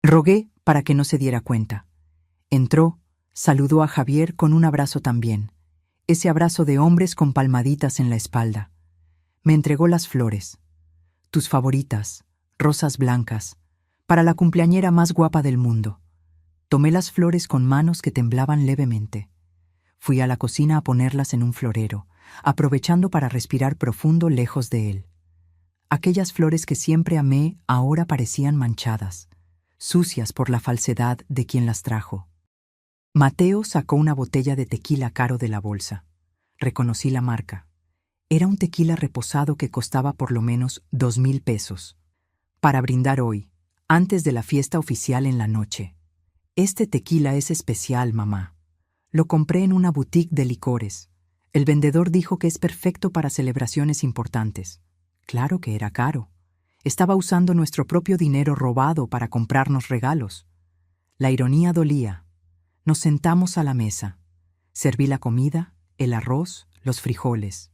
Rogué para que no se diera cuenta. Entró, saludó a Javier con un abrazo también, ese abrazo de hombres con palmaditas en la espalda. Me entregó las flores, tus favoritas, rosas blancas, para la cumpleañera más guapa del mundo. Tomé las flores con manos que temblaban levemente. Fui a la cocina a ponerlas en un florero, aprovechando para respirar profundo lejos de él. Aquellas flores que siempre amé ahora parecían manchadas, sucias por la falsedad de quien las trajo. Mateo sacó una botella de tequila caro de la bolsa. Reconocí la marca. Era un tequila reposado que costaba por lo menos 2,000 pesos. Para brindar hoy, antes de la fiesta oficial en la noche. Este tequila es especial, mamá. Lo compré en una boutique de licores. El vendedor dijo que es perfecto para celebraciones importantes. Claro que era caro. Estaba usando nuestro propio dinero robado para comprarnos regalos. La ironía dolía. Nos sentamos a la mesa. Serví la comida, el arroz, los frijoles.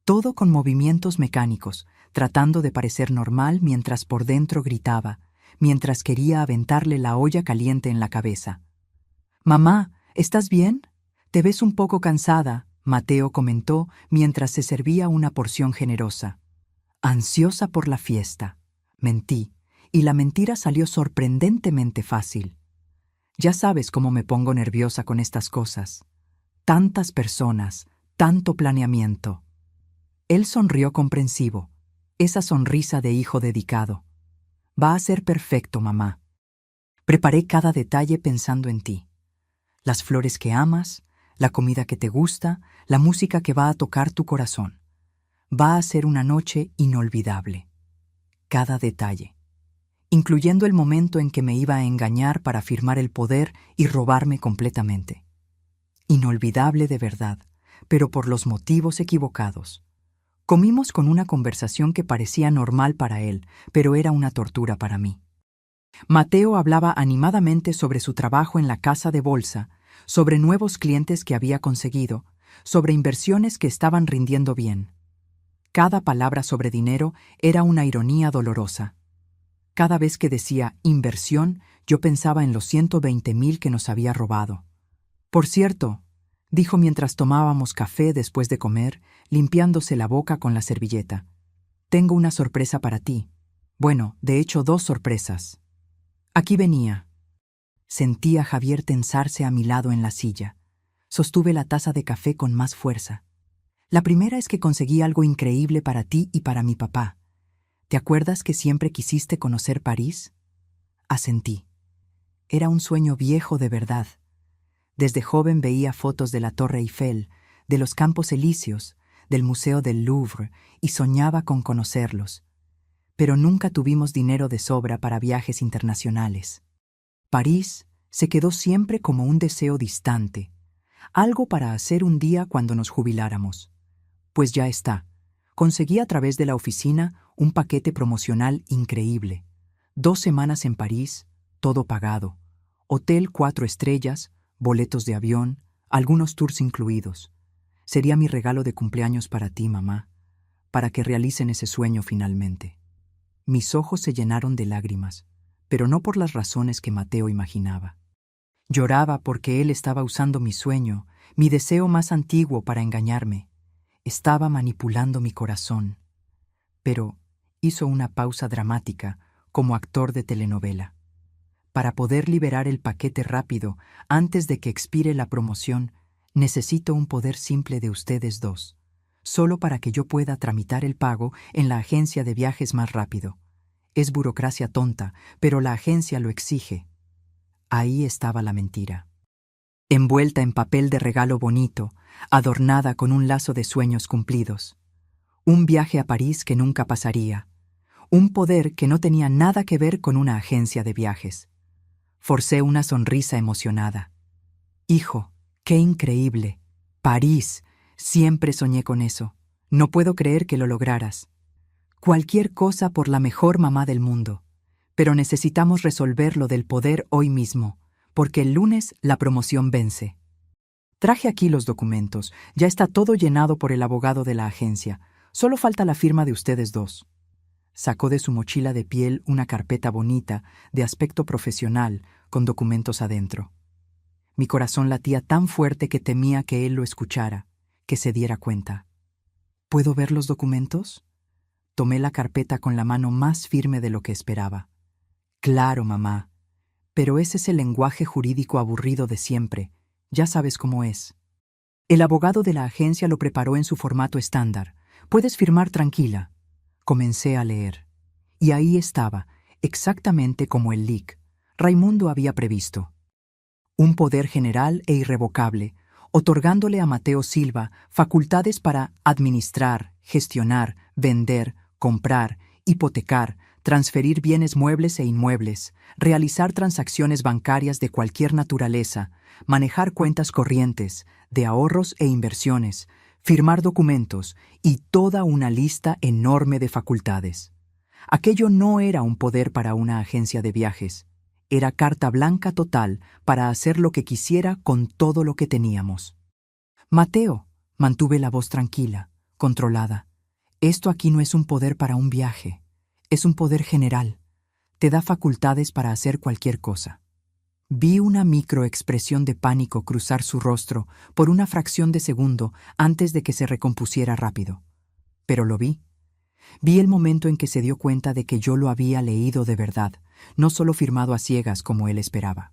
Todo con movimientos mecánicos, tratando de parecer normal mientras por dentro gritaba, mientras quería aventarle la olla caliente en la cabeza. «Mamá, ¿estás bien? Te ves un poco cansada», Mateo comentó mientras se servía una porción generosa. Ansiosa por la fiesta. Mentí, y la mentira salió sorprendentemente fácil. Ya sabes cómo me pongo nerviosa con estas cosas. Tantas personas, tanto planeamiento. Él sonrió comprensivo, esa sonrisa de hijo dedicado. «Va a ser perfecto, mamá. Preparé cada detalle pensando en ti. Las flores que amas, la comida que te gusta, la música que va a tocar tu corazón. Va a ser una noche inolvidable. Cada detalle. Incluyendo el momento en que me iba a engañar para firmar el poder y robarme completamente. Inolvidable de verdad, pero por los motivos equivocados. Comimos con una conversación que parecía normal para él, pero era una tortura para mí. Mateo hablaba animadamente sobre su trabajo en la casa de bolsa, sobre nuevos clientes que había conseguido, sobre inversiones que estaban rindiendo bien. Cada palabra sobre dinero era una ironía dolorosa. Cada vez que decía inversión, yo pensaba en los 120,000 que nos había robado. «Por cierto», dijo mientras tomábamos café después de comer, limpiándose la boca con la servilleta. «Tengo una sorpresa para ti. Bueno, de hecho 2 sorpresas. Aquí venía». Sentí a Javier tensarse a mi lado en la silla. Sostuve la taza de café con más fuerza. «La primera es que conseguí algo increíble para ti y para mi papá. ¿Te acuerdas que siempre quisiste conocer París?» Asentí. Era un sueño viejo de verdad. Desde joven veía fotos de la Torre Eiffel, de los Campos Elíseos, del Museo del Louvre, y soñaba con conocerlos. Pero nunca tuvimos dinero de sobra para viajes internacionales. París se quedó siempre como un deseo distante, algo para hacer un día cuando nos jubiláramos. Pues ya está. Conseguí a través de la oficina un paquete promocional increíble. 2 semanas en París, todo pagado. Hotel 4 estrellas, boletos de avión, algunos tours incluidos. Sería mi regalo de cumpleaños para ti, mamá, para que realicen ese sueño finalmente. Mis ojos se llenaron de lágrimas, pero no por las razones que Mateo imaginaba. Lloraba porque él estaba usando mi sueño, mi deseo más antiguo para engañarme. Estaba manipulando mi corazón. Pero hizo una pausa dramática, como actor de telenovela. Para poder liberar el paquete rápido, antes de que expire la promoción, necesito un poder simple de ustedes 2, solo para que yo pueda tramitar el pago en la agencia de viajes más rápido. Es burocracia tonta, pero la agencia lo exige. Ahí estaba la mentira. Envuelta en papel de regalo bonito, adornada con un lazo de sueños cumplidos. Un viaje a París que nunca pasaría. Un poder que no tenía nada que ver con una agencia de viajes. Forcé una sonrisa emocionada. «Hijo, qué increíble. París. Siempre soñé con eso. No puedo creer que lo lograras. Cualquier cosa por la mejor mamá del mundo. Pero necesitamos resolver lo del poder hoy mismo, porque el lunes la promoción vence. Traje aquí los documentos. Ya está todo llenado por el abogado de la agencia. Solo falta la firma de ustedes dos. Sacó de su mochila de piel una carpeta bonita, de aspecto profesional, con documentos adentro. Mi corazón latía tan fuerte que temía que él lo escuchara, que se diera cuenta. ¿Puedo ver los documentos? Tomé la carpeta con la mano más firme de lo que esperaba. Claro, mamá. Pero ese es el lenguaje jurídico aburrido de siempre. Ya sabes cómo es. El abogado de la agencia lo preparó en su formato estándar. Puedes firmar tranquila. Comencé a leer. Y ahí estaba, exactamente como el LIC. Raimundo había previsto. Un poder general e irrevocable, otorgándole a Mateo Silva facultades para administrar, gestionar, vender, comprar, hipotecar, transferir bienes muebles e inmuebles, realizar transacciones bancarias de cualquier naturaleza, manejar cuentas corrientes, de ahorros e inversiones, firmar documentos y toda una lista enorme de facultades. Aquello no era un poder para una agencia de viajes. Era carta blanca total para hacer lo que quisiera con todo lo que teníamos. Mateo, mantuve la voz tranquila, controlada. Esto aquí no es un poder para un viaje. Es un poder general. Te da facultades para hacer cualquier cosa. Vi una microexpresión de pánico cruzar su rostro por una fracción de segundo antes de que se recompusiera rápido. Pero lo vi. Vi el momento en que se dio cuenta de que yo lo había leído de verdad, no solo firmado a ciegas como él esperaba.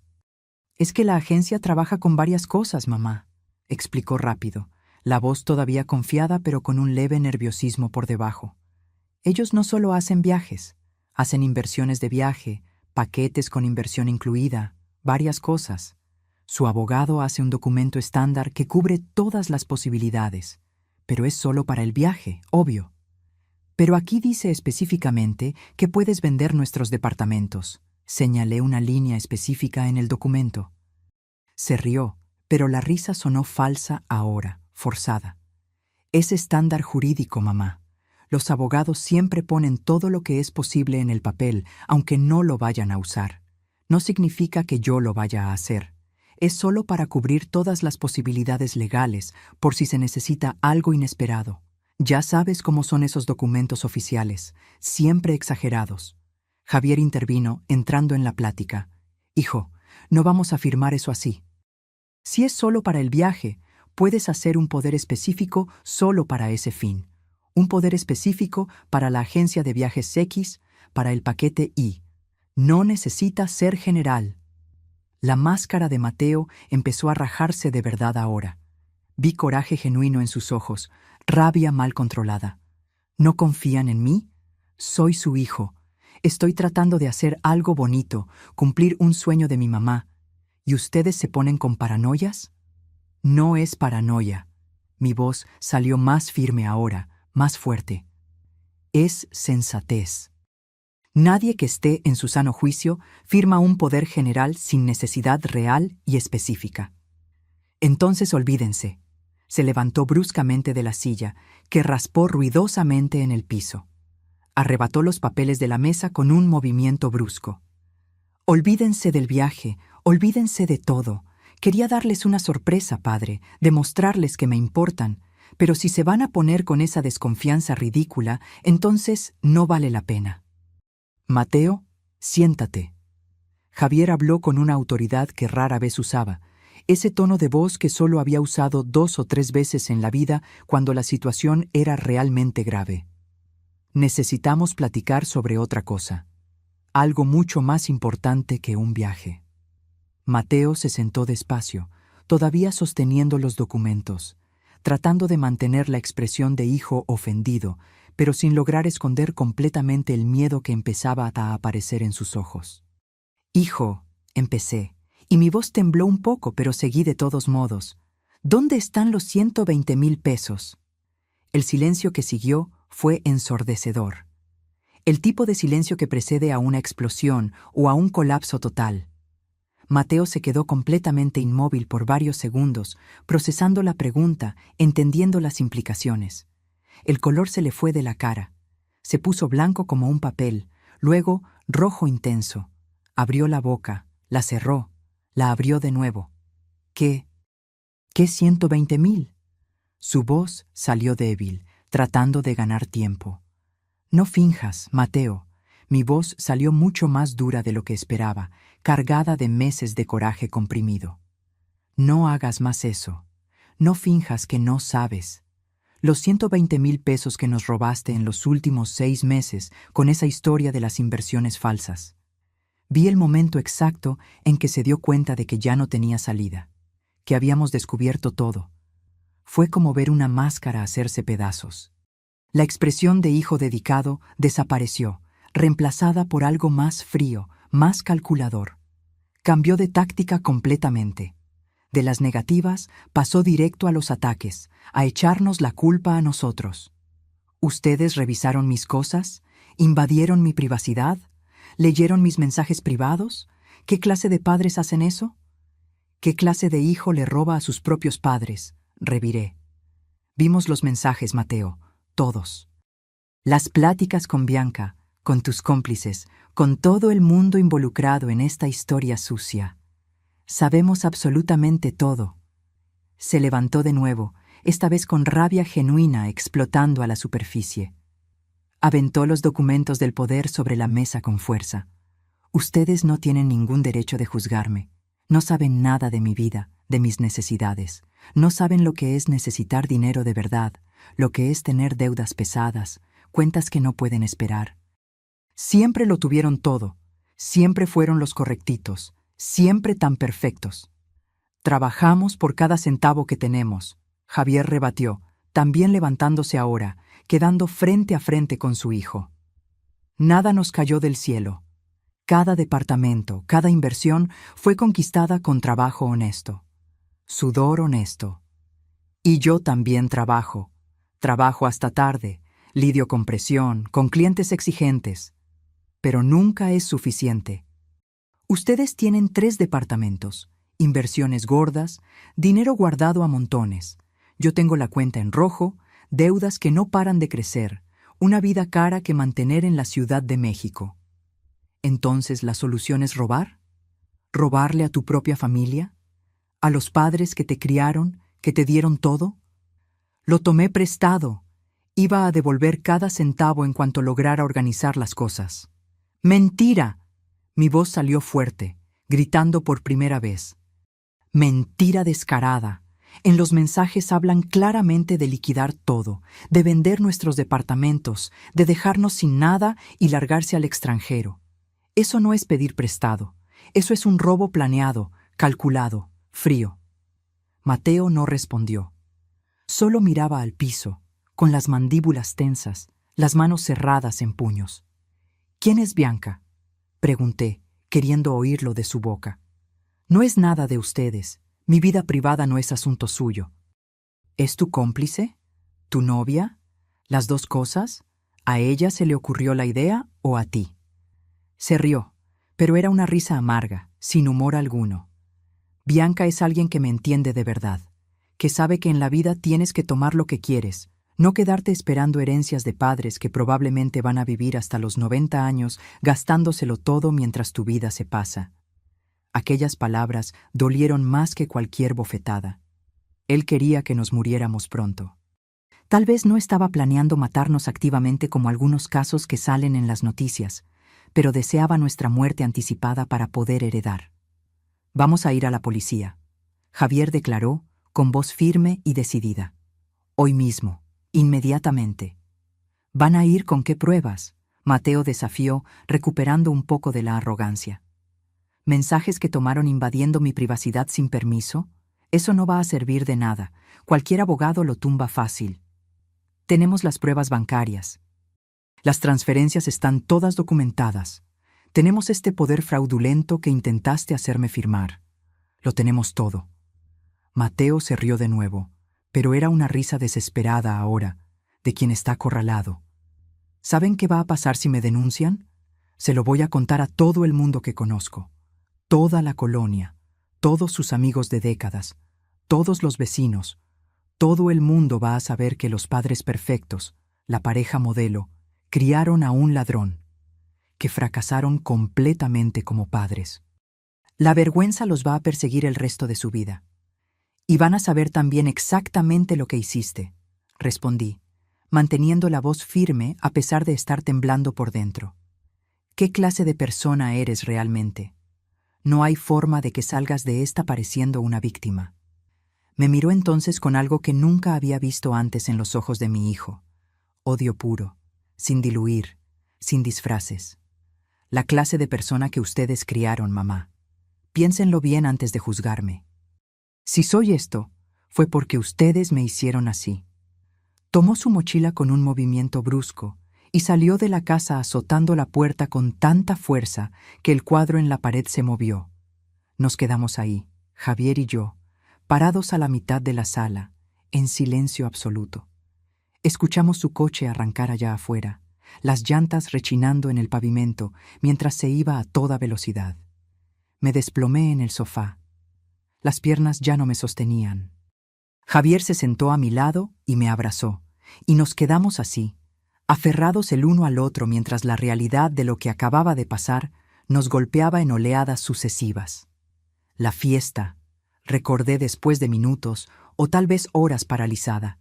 Es que la agencia trabaja con varias cosas, mamá, explicó rápido, la voz todavía confiada pero con un leve nerviosismo por debajo. Ellos no solo hacen viajes, hacen inversiones de viaje, paquetes con inversión incluida, varias cosas. Su abogado hace un documento estándar que cubre todas las posibilidades, pero es solo para el viaje, obvio. Pero aquí dice específicamente que puedes vender nuestros departamentos. Señalé una línea específica en el documento. Se rió, pero la risa sonó falsa ahora, forzada. Es estándar jurídico, mamá. Los abogados siempre ponen todo lo que es posible en el papel, aunque no lo vayan a usar. No significa que yo lo vaya a hacer. Es solo para cubrir todas las posibilidades legales, por si se necesita algo inesperado. Ya sabes cómo son esos documentos oficiales, siempre exagerados. Javier intervino, entrando en la plática. Hijo, no vamos a firmar eso así. Si es solo para el viaje, puedes hacer un poder específico solo para ese fin. Un poder específico para la agencia de viajes X, para el paquete Y. No necesita ser general. La máscara de Mateo empezó a rajarse de verdad ahora. Vi coraje genuino en sus ojos, rabia mal controlada. ¿No confían en mí? Soy su hijo. Estoy tratando de hacer algo bonito, cumplir un sueño de mi mamá. ¿Y ustedes se ponen con paranoias? No es paranoia. Mi voz salió más firme ahora, más fuerte. Es sensatez. Nadie que esté en su sano juicio firma un poder general sin necesidad real y específica. Entonces olvídense. Se levantó bruscamente de la silla, que raspó ruidosamente en el piso. Arrebató los papeles de la mesa con un movimiento brusco. Olvídense del viaje, olvídense de todo. Quería darles una sorpresa, padre, demostrarles que me importan, pero si se van a poner con esa desconfianza ridícula, entonces no vale la pena. Mateo, siéntate. Javier habló con una autoridad que rara vez usaba, ese tono de voz que solo había usado 2 o 3 veces en la vida cuando la situación era realmente grave. Necesitamos platicar sobre otra cosa, algo mucho más importante que un viaje. Mateo se sentó despacio, todavía sosteniendo los documentos, tratando de mantener la expresión de hijo ofendido, pero sin lograr esconder completamente el miedo que empezaba a aparecer en sus ojos. Hijo, empecé, y mi voz tembló un poco, pero seguí de todos modos. ¿Dónde están los 120,000 pesos? El silencio que siguió fue ensordecedor. El tipo de silencio que precede a una explosión o a un colapso total. Mateo se quedó completamente inmóvil por varios segundos, procesando la pregunta, entendiendo las implicaciones. El color se le fue de la cara. Se puso blanco como un papel, luego rojo intenso. Abrió la boca, la cerró, La abrió de nuevo. ¿Qué? ¿Qué 120,000? Su voz salió débil, tratando de ganar tiempo. No finjas, Mateo. Mi voz salió mucho más dura de lo que esperaba, cargada de meses de coraje comprimido. No hagas más eso. No finjas que no sabes. Los 120,000 pesos que nos robaste en los últimos 6 meses con esa historia de las inversiones falsas. Vi el momento exacto en que se dio cuenta de que ya no tenía salida, que habíamos descubierto todo. Fue como ver una máscara hacerse pedazos. La expresión de hijo dedicado desapareció, reemplazada por algo más frío, más calculador. Cambió de táctica completamente. De las negativas pasó directo a los ataques, a echarnos la culpa a nosotros. ¿Ustedes revisaron mis cosas? ¿Invadieron mi privacidad? ¿Leyeron mis mensajes privados? ¿Qué clase de padres hacen eso? ¿Qué clase de hijo le roba a sus propios padres? Reviré. Vimos los mensajes, Mateo, todos. Las pláticas con Bianca, con tus cómplices, con todo el mundo involucrado en esta historia sucia. Sabemos absolutamente todo. Se levantó de nuevo, esta vez con rabia genuina explotando a la superficie. Aventó los documentos del poder sobre la mesa con fuerza. Ustedes no tienen ningún derecho de juzgarme. No saben nada de mi vida, de mis necesidades. No saben lo que es necesitar dinero de verdad, lo que es tener deudas pesadas, cuentas que no pueden esperar. Siempre lo tuvieron todo. Siempre fueron los correctitos, siempre tan perfectos. Trabajamos por cada centavo que tenemos, Javier rebatió, también levantándose ahora, quedando frente a frente con su hijo. Nada nos cayó del cielo. Cada departamento, cada inversión fue conquistada con trabajo honesto. Sudor honesto. Y yo también trabajo. Trabajo hasta tarde, lidio con presión, con clientes exigentes. Pero nunca es suficiente. Ustedes tienen 3 departamentos, inversiones gordas, dinero guardado a montones. Yo tengo la cuenta en rojo, deudas que no paran de crecer, una vida cara que mantener en la Ciudad de México. Entonces, ¿la solución es robar? ¿Robarle a tu propia familia? ¿A los padres que te criaron, que te dieron todo? Lo tomé prestado. Iba a devolver cada centavo en cuanto lograra organizar las cosas. ¡Mentira! Mi voz salió fuerte, gritando por primera vez. Mentira descarada. En los mensajes hablan claramente de liquidar todo, de vender nuestros departamentos, de dejarnos sin nada y largarse al extranjero. Eso no es pedir prestado. Eso es un robo planeado, calculado, frío. Mateo no respondió. Solo miraba al piso, con las mandíbulas tensas, las manos cerradas en puños. ¿Quién es Bianca?, pregunté, queriendo oírlo de su boca. No es nada de ustedes. Mi vida privada no es asunto suyo. ¿Es tu cómplice? ¿Tu novia? ¿Las dos cosas? ¿A ella se le ocurrió la idea o a ti? Se rió, pero era una risa amarga, sin humor alguno. Bianca es alguien que me entiende de verdad, que sabe que en la vida tienes que tomar lo que quieres, no quedarte esperando herencias de padres que probablemente van a vivir hasta los 90 años gastándoselo todo mientras tu vida se pasa. Aquellas palabras dolieron más que cualquier bofetada. Él quería que nos muriéramos pronto. Tal vez no estaba planeando matarnos activamente como algunos casos que salen en las noticias, pero deseaba nuestra muerte anticipada para poder heredar. Vamos a ir a la policía, Javier declaró, con voz firme y decidida. Hoy mismo, inmediatamente. ¿Van a ir con qué pruebas?, Mateo desafió, recuperando un poco de la arrogancia. ¿Mensajes que tomaron invadiendo mi privacidad sin permiso? Eso no va a servir de nada. Cualquier abogado lo tumba fácil. Tenemos las pruebas bancarias. Las transferencias están todas documentadas. Tenemos este poder fraudulento que intentaste hacerme firmar. Lo tenemos todo. Mateo se rió de nuevo, pero era una risa desesperada ahora, de quien está acorralado. ¿Saben qué va a pasar si me denuncian? Se lo voy a contar a todo el mundo que conozco. Toda la colonia, todos sus amigos de décadas, todos los vecinos, todo el mundo va a saber que los padres perfectos, la pareja modelo, criaron a un ladrón, que fracasaron completamente como padres. La vergüenza los va a perseguir el resto de su vida. Y van a saber también exactamente lo que hiciste, respondí, manteniendo la voz firme a pesar de estar temblando por dentro. ¿Qué clase de persona eres realmente? No hay forma de que salgas de esta pareciendo una víctima. Me miró entonces con algo que nunca había visto antes en los ojos de mi hijo. Odio puro, sin diluir, sin disfraces. La clase de persona que ustedes criaron, mamá. Piénsenlo bien antes de juzgarme. Si soy esto, fue porque ustedes me hicieron así. Tomó su mochila con un movimiento brusco y salió de la casa azotando la puerta con tanta fuerza que el cuadro en la pared se movió. Nos quedamos ahí, Javier y yo, parados a la mitad de la sala, en silencio absoluto. Escuchamos su coche arrancar allá afuera, las llantas rechinando en el pavimento mientras se iba a toda velocidad. Me desplomé en el sofá. Las piernas ya no me sostenían. Javier se sentó a mi lado y me abrazó, y nos quedamos así, aferrados el uno al otro mientras la realidad de lo que acababa de pasar nos golpeaba en oleadas sucesivas. La fiesta, recordé después de minutos o tal vez horas paralizada.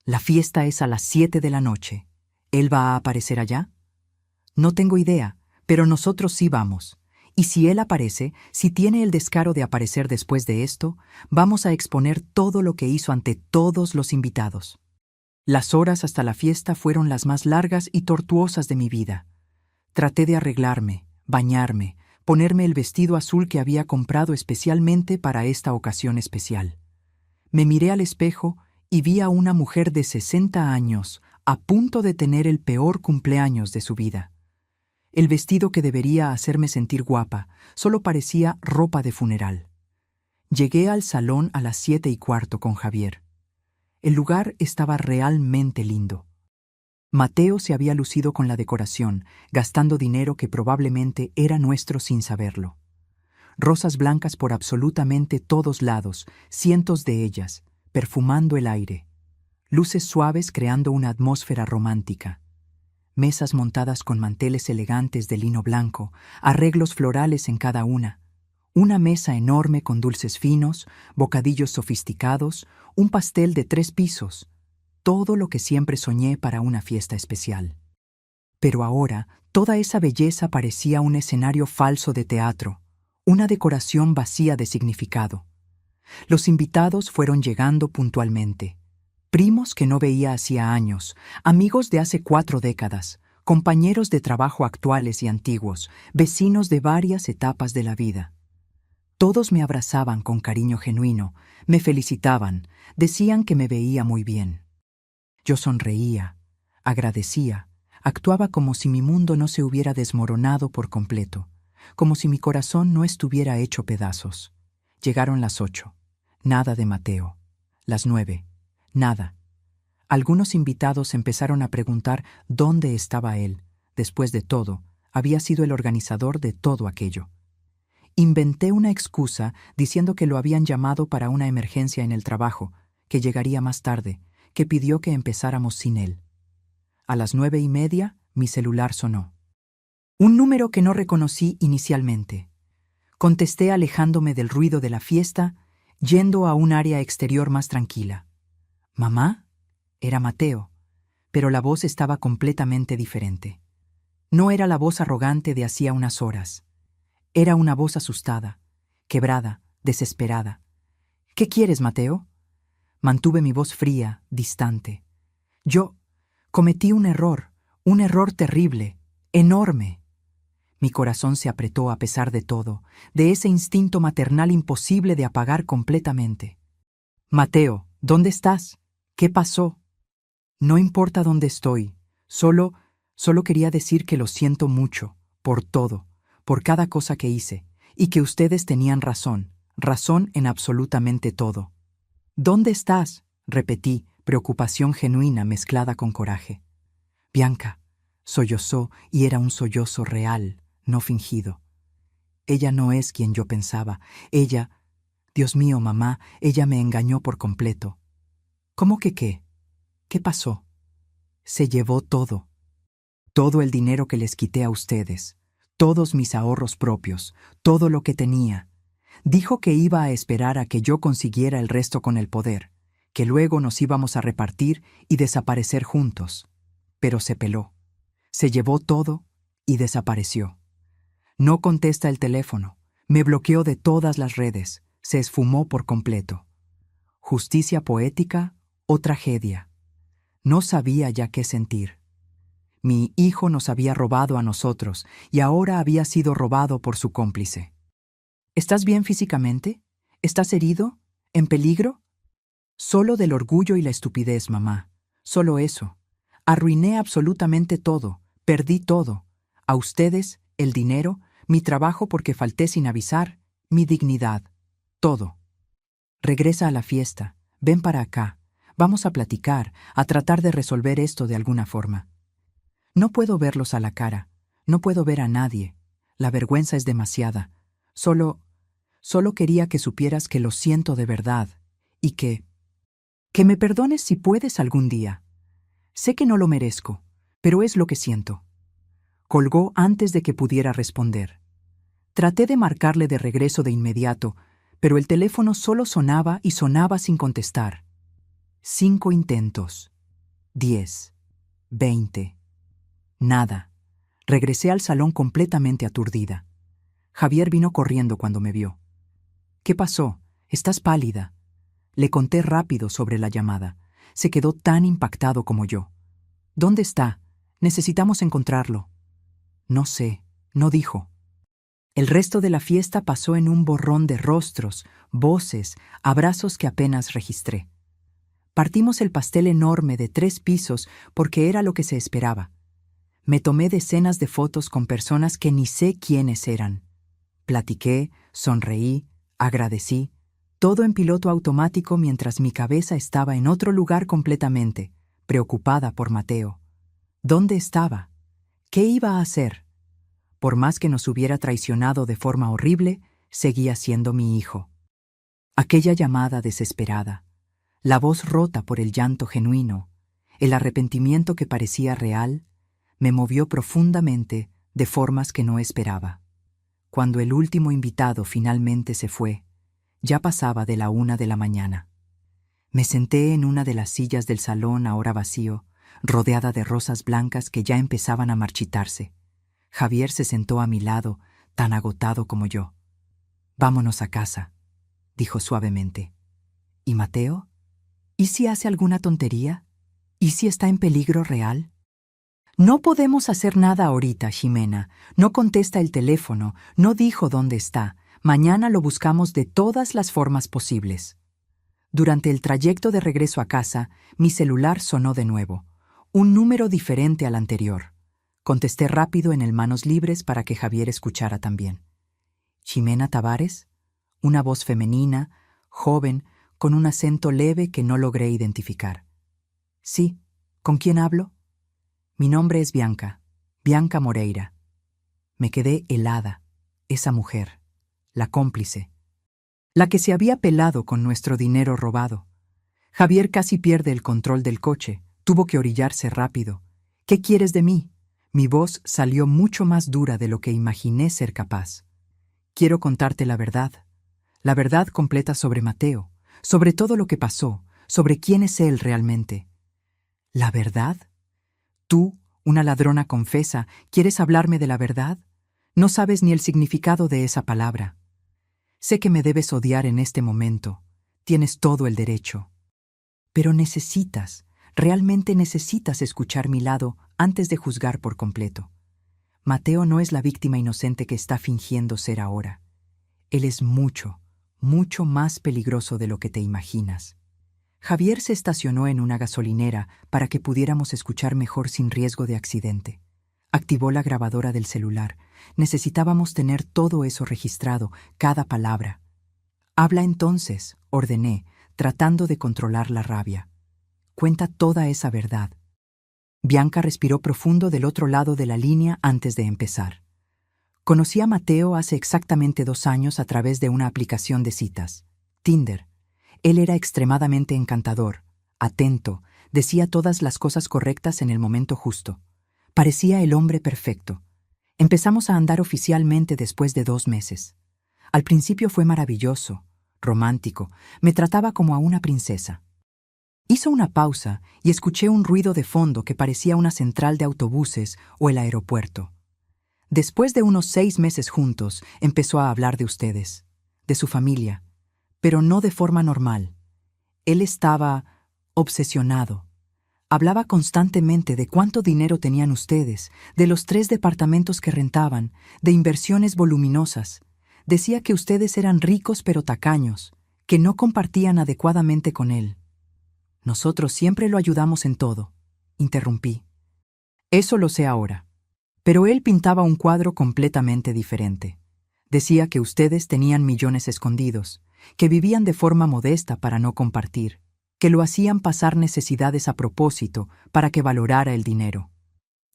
La fiesta es a las 7 de la noche. ¿Él va a aparecer allá? No tengo idea, pero nosotros sí vamos. Y si él aparece, si tiene el descaro de aparecer después de esto, vamos a exponer todo lo que hizo ante todos los invitados. Las horas hasta la fiesta fueron las más largas y tortuosas de mi vida. Traté de arreglarme, bañarme, ponerme el vestido azul que había comprado especialmente para esta ocasión especial. Me miré al espejo y vi a una mujer de 60 años a punto de tener el peor cumpleaños de su vida. El vestido que debería hacerme sentir guapa solo parecía ropa de funeral. Llegué al salón a las 7:15 con Javier. El lugar estaba realmente lindo. Mateo se había lucido con la decoración, gastando dinero que probablemente era nuestro sin saberlo. Rosas blancas por absolutamente todos lados, cientos de ellas, perfumando el aire. Luces suaves creando una atmósfera romántica. Mesas montadas con manteles elegantes de lino blanco, arreglos florales en cada una. Una mesa enorme con dulces finos, bocadillos sofisticados, un pastel de 3 pisos. Todo lo que siempre soñé para una fiesta especial. Pero ahora, toda esa belleza parecía un escenario falso de teatro, una decoración vacía de significado. Los invitados fueron llegando puntualmente. Primos que no veía hacía años, amigos de hace 4 décadas, compañeros de trabajo actuales y antiguos, vecinos de varias etapas de la vida. Todos me abrazaban con cariño genuino, me felicitaban, decían que me veía muy bien. Yo sonreía, agradecía, actuaba como si mi mundo no se hubiera desmoronado por completo, como si mi corazón no estuviera hecho pedazos. Llegaron las 8. Nada de Mateo. Las 9. Nada. Algunos invitados empezaron a preguntar dónde estaba él. Después de todo, había sido el organizador de todo aquello. Inventé una excusa diciendo que lo habían llamado para una emergencia en el trabajo, que llegaría más tarde, que pidió que empezáramos sin él. A las 9:30, mi celular sonó. Un número que no reconocí inicialmente. Contesté alejándome del ruido de la fiesta, yendo a un área exterior más tranquila. ¿Mamá? Era Mateo, pero la voz estaba completamente diferente. No era la voz arrogante de hacía unas horas. Era una voz asustada, quebrada, desesperada. ¿Qué quieres, Mateo? Mantuve mi voz fría, distante. Yo cometí un error terrible, enorme. Mi corazón se apretó a pesar de todo, de ese instinto maternal imposible de apagar completamente. Mateo, ¿dónde estás? ¿Qué pasó? No importa dónde estoy, solo quería decir que lo siento mucho, por todo, por cada cosa que hice, y que ustedes tenían razón en absolutamente todo. ¿Dónde estás? Repetí, preocupación genuina mezclada con coraje. Bianca, sollozó y era un sollozo real, no fingido. Ella no es quien yo pensaba, ella... Dios mío, mamá, ella me engañó por completo. ¿Cómo que qué? ¿Qué pasó? Se llevó todo. Todo el dinero que les quité a ustedes. todos mis ahorros propios, todo lo que tenía. Dijo que iba a esperar a que yo consiguiera el resto con el poder, que luego nos íbamos a repartir y desaparecer juntos. Pero se peló. Se llevó todo y desapareció. No contesta el teléfono. Me bloqueó de todas las redes. Se esfumó por completo. ¿Justicia poética o tragedia? No sabía ya qué sentir. Mi hijo nos había robado a nosotros y ahora había sido robado por su cómplice. ¿Estás bien físicamente? ¿Estás herido? ¿En peligro? Solo del orgullo y la estupidez, mamá. Solo eso. Arruiné absolutamente todo. Perdí todo. A ustedes, el dinero, mi trabajo porque falté sin avisar, mi dignidad. Todo. Regresa a la fiesta. Ven para acá. Vamos a platicar, a tratar de resolver esto de alguna forma. No puedo verlos a la cara. No puedo ver a nadie. La vergüenza es demasiada. Solo quería que supieras que lo siento de verdad y que me perdones si puedes algún día. Sé que no lo merezco, pero es lo que siento. Colgó antes de que pudiera responder. Traté de marcarle de regreso de inmediato, pero el teléfono solo sonaba y sonaba sin contestar. 5 intentos. 10. 20. Nada. Regresé al salón completamente aturdida. Javier vino corriendo cuando me vio. ¿Qué pasó? Estás pálida. Le conté rápido sobre la llamada. Se quedó tan impactado como yo. ¿Dónde está? Necesitamos encontrarlo. No sé, no dijo. El resto de la fiesta pasó en un borrón de rostros, voces, abrazos que apenas registré. Partimos el pastel enorme de 3 pisos porque era lo que se esperaba. Me tomé decenas de fotos con personas que ni sé quiénes eran. Platiqué, sonreí, agradecí, todo en piloto automático mientras mi cabeza estaba en otro lugar completamente, preocupada por Mateo. ¿Dónde estaba? ¿Qué iba a hacer? Por más que nos hubiera traicionado de forma horrible, seguía siendo mi hijo. Aquella llamada desesperada, la voz rota por el llanto genuino, el arrepentimiento que parecía real, me movió profundamente de formas que no esperaba. Cuando el último invitado finalmente se fue, ya pasaba de la 1 de la mañana. Me senté en una de las sillas del salón ahora vacío, rodeada de rosas blancas que ya empezaban a marchitarse. Javier se sentó a mi lado, tan agotado como yo. «Vámonos a casa», dijo suavemente. «¿Y Mateo? ¿Y si hace alguna tontería? ¿Y si está en peligro real?» «No podemos hacer nada ahorita, Ximena. No contesta el teléfono, no dijo dónde está. Mañana lo buscamos de todas las formas posibles». Durante el trayecto de regreso a casa, mi celular sonó de nuevo. Un número diferente al anterior. Contesté rápido en el manos libres para que Javier escuchara también. «¿Ximena Tavares?» Una voz femenina, joven, con un acento leve que no logré identificar. «Sí, ¿con quién hablo?» «Mi nombre es Bianca, Bianca Moreira». Me quedé helada. Esa mujer, la cómplice, la que se había pelado con nuestro dinero robado. Javier casi pierde el control del coche, tuvo que orillarse rápido. «¿Qué quieres de mí?» Mi voz salió mucho más dura de lo que imaginé ser capaz. «Quiero contarte la verdad completa sobre Mateo, sobre todo lo que pasó, sobre quién es él realmente». «¿La verdad? Tú, una ladrona confesa, ¿quieres hablarme de la verdad? No sabes ni el significado de esa palabra. Sé que me debes odiar en este momento. Tienes todo el derecho. Pero realmente necesitas escuchar mi lado antes de juzgar por completo. Mateo no es la víctima inocente que está fingiendo ser ahora. Él es mucho, mucho más peligroso de lo que te imaginas». Javier se estacionó en una gasolinera para que pudiéramos escuchar mejor sin riesgo de accidente. Activó la grabadora del celular. Necesitábamos tener todo eso registrado, cada palabra. «Habla entonces», ordené, tratando de controlar la rabia. «Cuenta toda esa verdad». Bianca respiró profundo del otro lado de la línea antes de empezar. «Conocí a Mateo hace exactamente 2 años a través de una aplicación de citas, Tinder. Él era extremadamente encantador, atento, decía todas las cosas correctas en el momento justo. Parecía el hombre perfecto. Empezamos a andar oficialmente después de 2 meses. Al principio fue maravilloso, romántico, me trataba como a una princesa. Hizo una pausa y escuché un ruido de fondo que parecía una central de autobuses o el aeropuerto. Después de unos 6 meses juntos, empezó a hablar de ustedes, de su familia, pero no de forma normal. Él estaba obsesionado. Hablaba constantemente de cuánto dinero tenían ustedes, de los 3 departamentos que rentaban, de inversiones voluminosas. Decía que ustedes eran ricos pero tacaños, que no compartían adecuadamente con él. Nosotros siempre lo ayudamos en todo, interrumpí. Eso lo sé ahora. Pero él pintaba un cuadro completamente diferente. Decía que ustedes tenían millones escondidos, que vivían de forma modesta para no compartir, que lo hacían pasar necesidades a propósito para que valorara el dinero.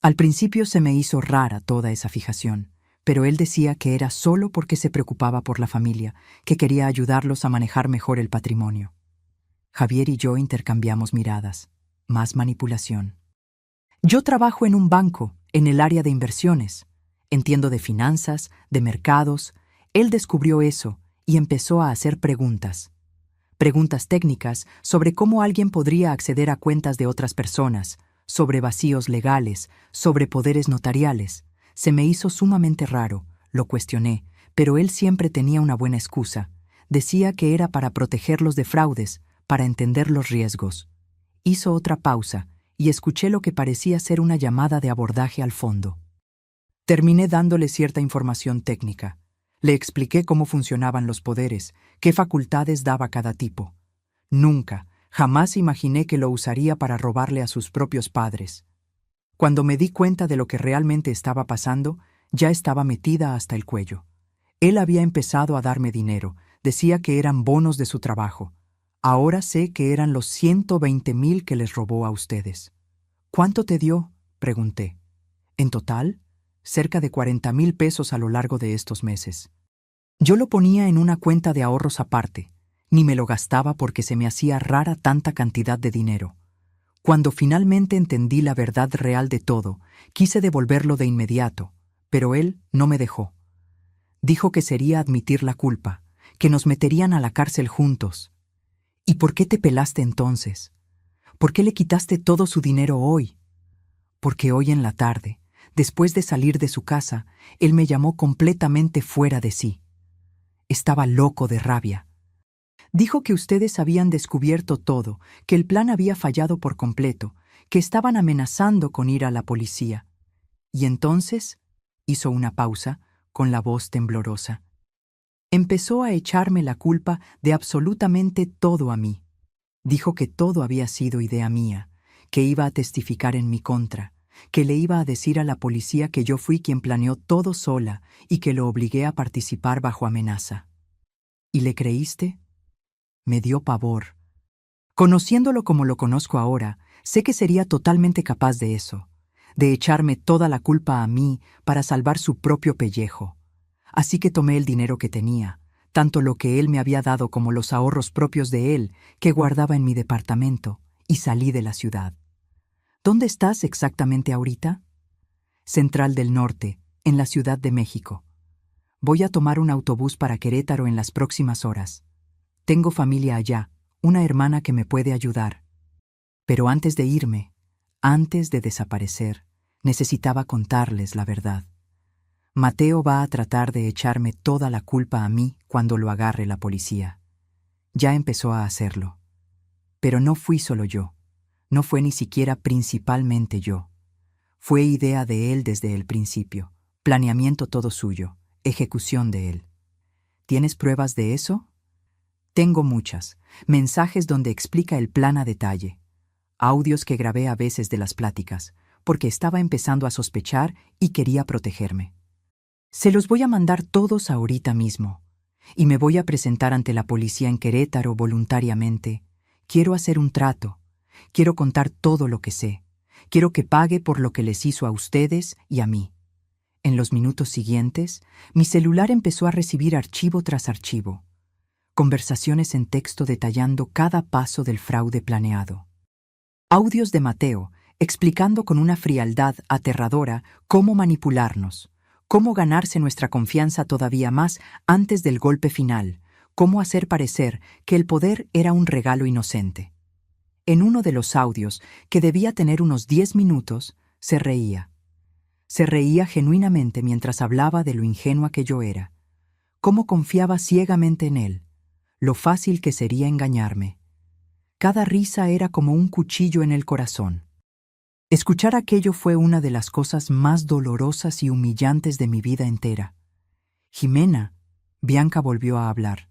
Al principio se me hizo rara toda esa fijación, pero él decía que era solo porque se preocupaba por la familia, que quería ayudarlos a manejar mejor el patrimonio. Javier y yo intercambiamos miradas. Más manipulación. Yo trabajo en un banco, en el área de inversiones. Entiendo de finanzas, de mercados. Él descubrió eso y empezó a hacer preguntas. Preguntas técnicas sobre cómo alguien podría acceder a cuentas de otras personas, sobre vacíos legales, sobre poderes notariales. Se me hizo sumamente raro, lo cuestioné, pero él siempre tenía una buena excusa. Decía que era para protegerlos de fraudes, para entender los riesgos. Hizo otra pausa y escuché lo que parecía ser una llamada de abordaje al fondo. Terminé dándole cierta información técnica. Le expliqué cómo funcionaban los poderes, qué facultades daba cada tipo. Nunca, jamás imaginé que lo usaría para robarle a sus propios padres. Cuando me di cuenta de lo que realmente estaba pasando, ya estaba metida hasta el cuello. Él había empezado a darme dinero, decía que eran bonos de su trabajo. Ahora sé que eran los 120,000 que les robó a ustedes. ¿Cuánto te dio?, pregunté. En total, cerca de 40,000 pesos a lo largo de estos meses. Yo lo ponía en una cuenta de ahorros aparte, ni me lo gastaba porque se me hacía rara tanta cantidad de dinero. Cuando finalmente entendí la verdad real de todo, quise devolverlo de inmediato, pero él no me dejó. Dijo que sería admitir la culpa, que nos meterían a la cárcel juntos. ¿Y por qué te pelaste entonces? ¿Por qué le quitaste todo su dinero hoy? Porque hoy en la tarde, después de salir de su casa, él me llamó completamente fuera de sí. Estaba loco de rabia. Dijo que ustedes habían descubierto todo, que el plan había fallado por completo, que estaban amenazando con ir a la policía. Y entonces hizo una pausa, con la voz temblorosa. Empezó a echarme la culpa de absolutamente todo a mí. Dijo que todo había sido idea mía, que iba a testificar en mi contra, que le iba a decir a la policía que yo fui quien planeó todo sola y que lo obligué a participar bajo amenaza. ¿Y le creíste? Me dio pavor. Conociéndolo como lo conozco ahora, sé que sería totalmente capaz de eso, de echarme toda la culpa a mí para salvar su propio pellejo. Así que tomé el dinero que tenía, tanto lo que él me había dado como los ahorros propios de él que guardaba en mi departamento, y salí de la ciudad. ¿Dónde estás exactamente ahorita? Central del Norte, en la Ciudad de México. Voy a tomar un autobús para Querétaro en las próximas horas. Tengo familia allá, una hermana que me puede ayudar. Pero antes de irme, antes de desaparecer, necesitaba contarles la verdad. Mateo va a tratar de echarme toda la culpa a mí cuando lo agarre la policía. Ya empezó a hacerlo. Pero no fui solo yo. No fue ni siquiera principalmente yo. Fue idea de él desde el principio, planeamiento todo suyo, ejecución de él. ¿Tienes pruebas de eso? Tengo muchas, mensajes donde explica el plan a detalle, audios que grabé a veces de las pláticas, porque estaba empezando a sospechar y quería protegerme. Se los voy a mandar todos ahorita mismo, y me voy a presentar ante la policía en Querétaro voluntariamente. Quiero hacer un trato, quiero contar todo lo que sé, quiero que pague por lo que les hizo a ustedes y a mí. En los minutos siguientes, mi celular empezó a recibir archivo tras archivo, conversaciones en texto detallando cada paso del fraude planeado. Audios de Mateo explicando con una frialdad aterradora cómo manipularnos, Cómo ganarse nuestra confianza todavía más antes del golpe final, cómo hacer parecer que el poder era un regalo inocente. En uno de los audios, que debía tener unos 10 minutos, se reía. Se reía genuinamente mientras hablaba de lo ingenua que yo era, cómo confiaba ciegamente en él, lo fácil que sería engañarme. Cada risa era como un cuchillo en el corazón. Escuchar aquello fue una de las cosas más dolorosas y humillantes de mi vida entera. Jimena, Bianca volvió a hablar.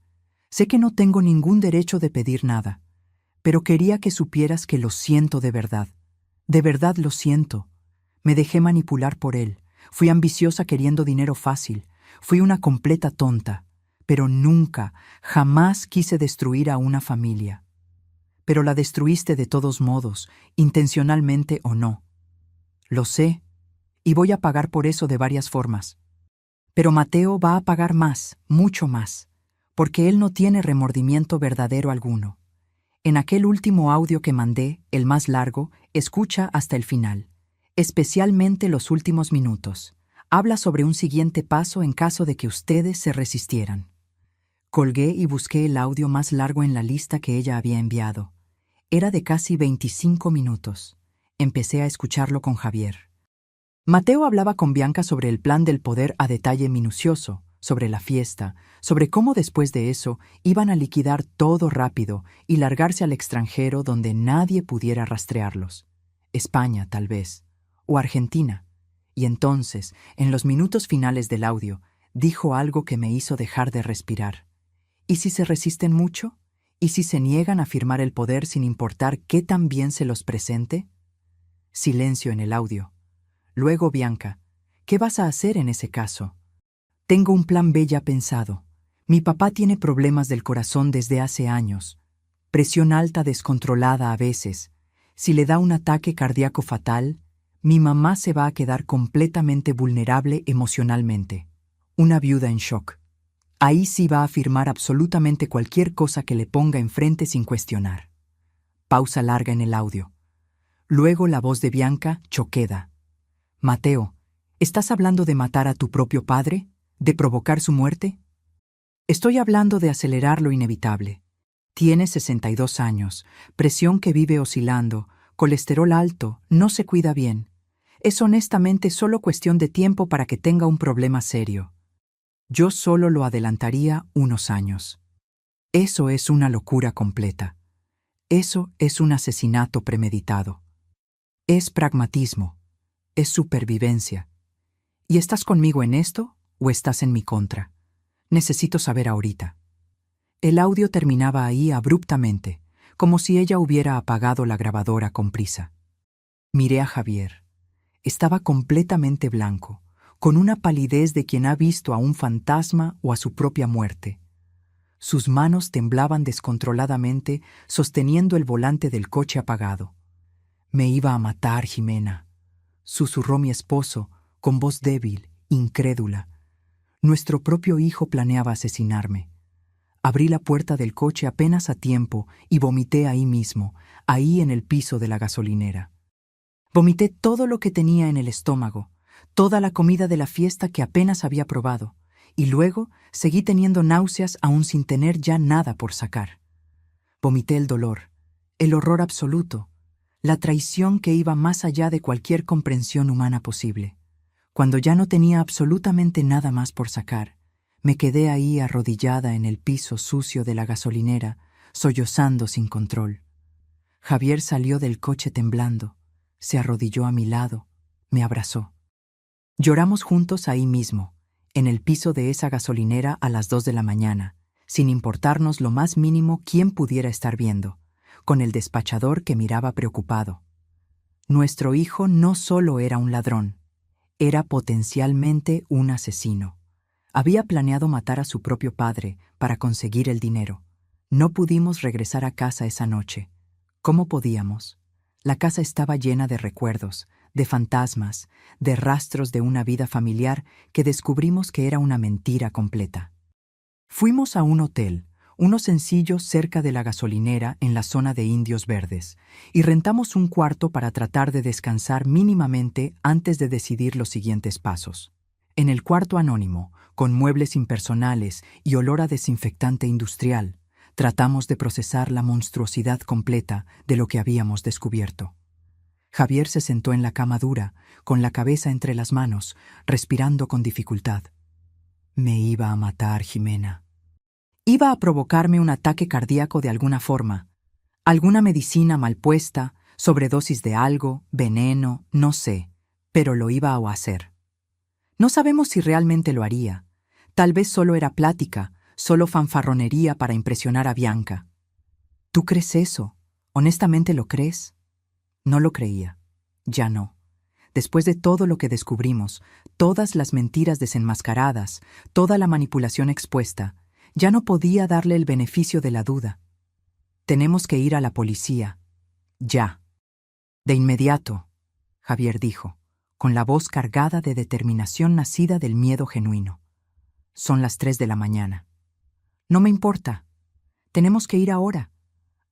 Sé que no tengo ningún derecho de pedir nada, pero quería que supieras que lo siento de verdad. De verdad lo siento. Me dejé manipular por él. Fui ambiciosa queriendo dinero fácil. Fui una completa tonta. Pero nunca, jamás quise destruir a una familia. Pero la destruiste de todos modos, intencionalmente o no. Lo sé, y voy a pagar por eso de varias formas. Pero Mateo va a pagar más, mucho más, porque él no tiene remordimiento verdadero alguno. En aquel último audio que mandé, el más largo, escucha hasta el final, especialmente los últimos minutos. Habla sobre un siguiente paso en caso de que ustedes se resistieran. Colgué y busqué el audio más largo en la lista que ella había enviado. Era de casi 25 minutos. Empecé a escucharlo con Javier. Mateo hablaba con Bianca sobre el plan del poder a detalle minucioso, sobre la fiesta, sobre cómo después de eso iban a liquidar todo rápido y largarse al extranjero donde nadie pudiera rastrearlos. España, tal vez, o Argentina. Y entonces, en los minutos finales del audio, dijo algo que me hizo dejar de respirar. ¿Y si se resisten mucho? ¿Y si se niegan a firmar el poder sin importar qué tan bien se los presente? Silencio en el audio. Luego, Bianca, ¿qué vas a hacer en ese caso? Tengo un plan B ya pensado. Mi papá tiene problemas del corazón desde hace años. Presión alta descontrolada a veces. Si le da un ataque cardíaco fatal, mi mamá se va a quedar completamente vulnerable emocionalmente. Una viuda en shock. Ahí sí va a firmar absolutamente cualquier cosa que le ponga enfrente sin cuestionar. Pausa larga en el audio. Luego la voz de Bianca choqueda. Mateo, ¿estás hablando de matar a tu propio padre? ¿De provocar su muerte? Estoy hablando de acelerar lo inevitable. Tiene 62 años, presión que vive oscilando, colesterol alto, no se cuida bien. Es honestamente solo cuestión de tiempo para que tenga un problema serio. Yo solo lo adelantaría unos años. Eso es una locura completa. Eso es un asesinato premeditado. Es pragmatismo. Es supervivencia. ¿Y estás conmigo en esto o estás en mi contra? Necesito saber ahorita. El audio terminaba ahí abruptamente, como si ella hubiera apagado la grabadora con prisa. Miré a Javier. Estaba completamente blanco, con una palidez de quien ha visto a un fantasma o a su propia muerte. Sus manos temblaban descontroladamente, sosteniendo el volante del coche apagado. Me iba a matar, Jimena, susurró mi esposo, con voz débil, incrédula. Nuestro propio hijo planeaba asesinarme. Abrí la puerta del coche apenas a tiempo y vomité ahí mismo, ahí en el piso de la gasolinera. Vomité todo lo que tenía en el estómago, toda la comida de la fiesta que apenas había probado, y luego seguí teniendo náuseas aún sin tener ya nada por sacar. Vomité el dolor, el horror absoluto, la traición que iba más allá de cualquier comprensión humana posible. Cuando ya no tenía absolutamente nada más por sacar, me quedé ahí arrodillada en el piso sucio de la gasolinera, sollozando sin control. Javier salió del coche temblando, se arrodilló a mi lado, me abrazó. Lloramos juntos ahí mismo, en el piso de esa gasolinera a las 2 de la mañana, sin importarnos lo más mínimo quién pudiera estar viendo, con el despachador que miraba preocupado. Nuestro hijo no solo era un ladrón, era potencialmente un asesino. Había planeado matar a su propio padre para conseguir el dinero. No pudimos regresar a casa esa noche. ¿Cómo podíamos? La casa estaba llena de recuerdos, de fantasmas, de rastros de una vida familiar que descubrimos que era una mentira completa. Fuimos a un hotel, uno sencillo cerca de la gasolinera en la zona de Indios Verdes, y rentamos un cuarto para tratar de descansar mínimamente antes de decidir los siguientes pasos. En el cuarto anónimo, con muebles impersonales y olor a desinfectante industrial, tratamos de procesar la monstruosidad completa de lo que habíamos descubierto. Javier se sentó en la cama dura, con la cabeza entre las manos, respirando con dificultad. Me iba a matar, Jimena. Iba a provocarme un ataque cardíaco de alguna forma. Alguna medicina mal puesta, sobredosis de algo, veneno, no sé, pero lo iba a hacer. No sabemos si realmente lo haría. Tal vez solo era plática, solo fanfarronería para impresionar a Bianca. ¿Tú crees eso? ¿Honestamente lo crees? No lo creía. Ya no. Después de todo lo que descubrimos, todas las mentiras desenmascaradas, toda la manipulación expuesta, ya no podía darle el beneficio de la duda. Tenemos que ir a la policía. Ya. De inmediato, Javier dijo, con la voz cargada de determinación nacida del miedo genuino. Son las 3 de la mañana. No me importa. Tenemos que ir ahora,